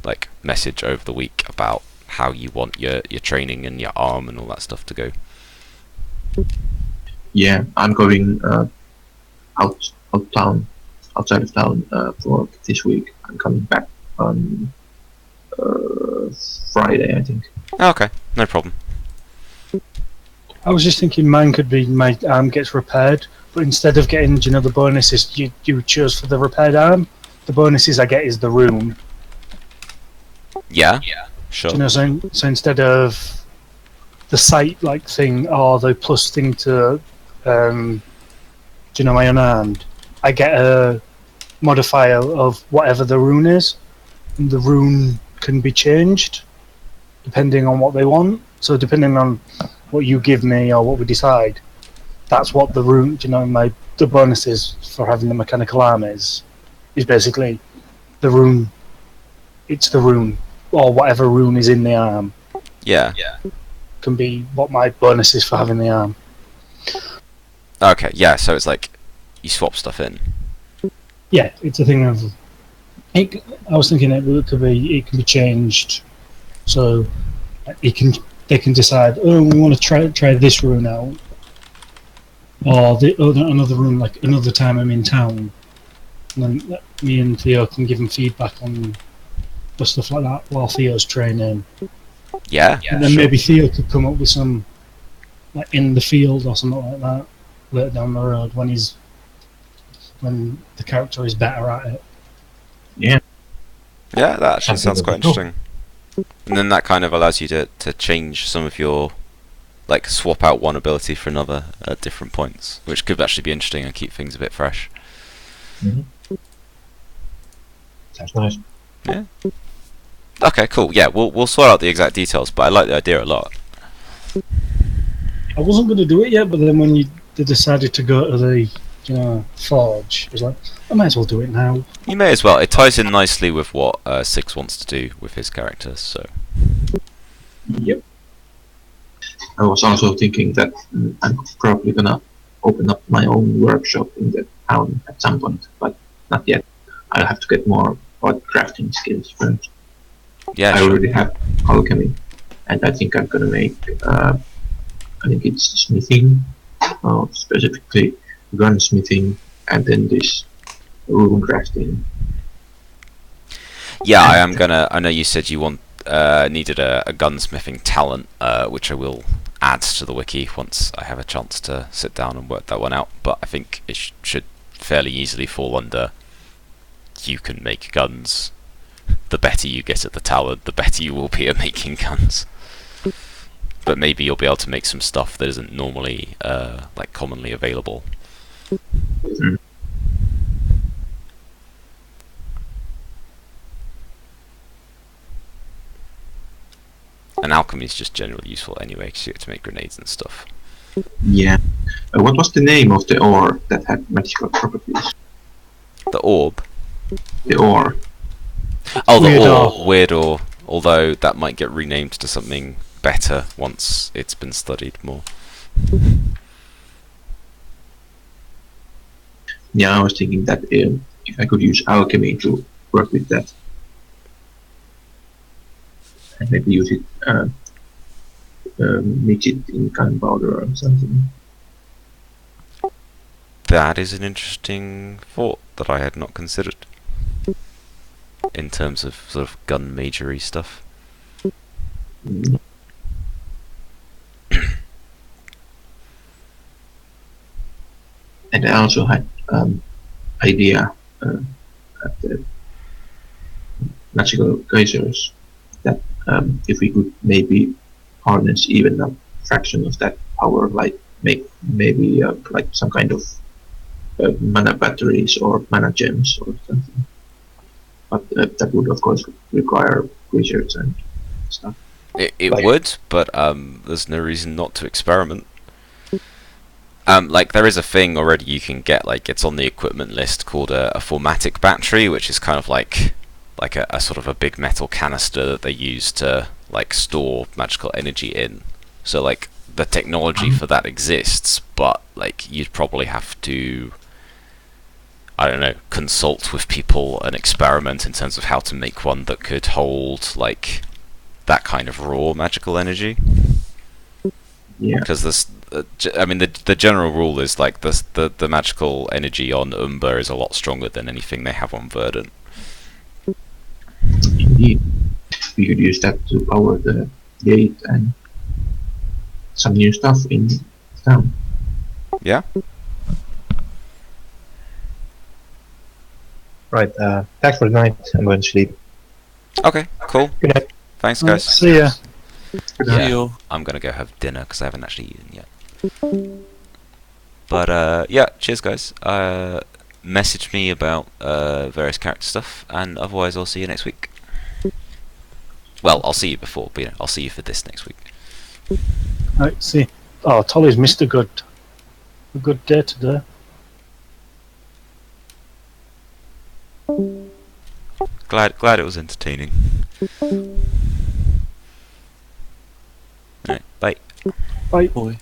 like message over the week about how you want your training and your arm and all that stuff to go. Yeah, I'm going outside of town for this week. I'm coming back on Friday, I think. Okay, no problem. I was just thinking mine could be my arm gets repaired, but instead of getting, you know, the bonuses you chose for the repaired arm, the bonuses I get is the rune. Yeah, sure. Do you know what I'm saying? So instead of the sight like thing or the plus thing to, do you know, my unarmed, I get a modifier of whatever the rune is, and the rune can be changed depending on what they want. So depending on what you give me or what we decide, that's what the rune, you know, the bonuses for having the mechanical arm is basically the rune. It's the rune or whatever rune is in the arm. Yeah. Can be what my bonus is for having the arm. Okay, yeah, so it's like you swap stuff in. Yeah, it's a thing of. I was thinking it can be changed, so they can decide. Oh, we want to try this rune out, or another rune like another time I'm in town, and then me and Theo can give them feedback on the stuff like that while Theo's training. Yeah. And then maybe Theo could come up with some, like in the field or something like that, later down the road when the character is better at it. Yeah, that actually sounds quite Cool. interesting. And then that kind of allows you to change some of your, like, swap out one ability for another at different points, which could actually be interesting and keep things a bit fresh. Mm-hmm. Sounds nice. Yeah. Okay, cool. Yeah, we'll sort out the exact details, but I like the idea a lot. I wasn't going to do it yet, but then when they decided to go to the, you know, forge, I was like, I might as well do it now. You may as well. It ties in nicely with what Six wants to do with his characters, so. Yep. I was also thinking that I'm probably gonna open up my own workshop in the town at some point, but not yet. I'll have to get more crafting skills first. Yeah, I sure. already have alchemy, and I think I'm gonna make. I think it's smithing, specifically gunsmithing, and then this rune crafting. Yeah, I am gonna. I know you said you needed a gunsmithing talent, which I will add to the wiki once I have a chance to sit down and work that one out. But I think it should fairly easily fall under. You can make guns. The better you get at the talent, the better you will be at making guns. But maybe you'll be able to make some stuff that isn't normally like commonly available. Mm. And alchemy is just generally useful anyway, because you get to make grenades and stuff. Yeah. What was the name of the ore that had magical properties? The orb. The ore. Oh, the Weird ore. ore. Weird ore. Although that might get renamed to something better once it's been studied more. Yeah, I was thinking that if I could use alchemy to work with that, and maybe use it, mix it in gunpowder or something. That is an interesting thought that I had not considered. In terms of sort of gun majory stuff. Mm. And I also had idea at the magical geysers that if we could maybe harness even a fraction of that power, like make maybe like some kind of mana batteries or mana gems or something. But that would of course require research and stuff. It Like- would, but there's no reason not to experiment. Like there is a thing already you can get, like it's on the equipment list, called a formatic battery, which is kind of like a sort of a big metal canister that they use to like store magical energy in. So like the technology for that exists, but like you'd probably have to, I don't know, consult with people and experiment in terms of how to make one that could hold like that kind of raw magical energy. Yeah. Because this, I mean, the general rule is like the magical energy on Umber is a lot stronger than anything they have on Verdant. Indeed. We could use that to power the gate and some new stuff in town. Yeah. Right. Thanks for the night. I'm going to sleep. Okay. Cool. Good night. Thanks, guys. See ya. Yeah. See you. I'm gonna go have dinner because I haven't actually eaten yet. But yeah, cheers, guys. Message me about various character stuff, and otherwise I'll see you next week. Well, I'll see you before, but I'll see you for this next week. Right, see. Oh, Tolly's missed a good day today. Glad it was entertaining. Alright, bye. Bye. Boy.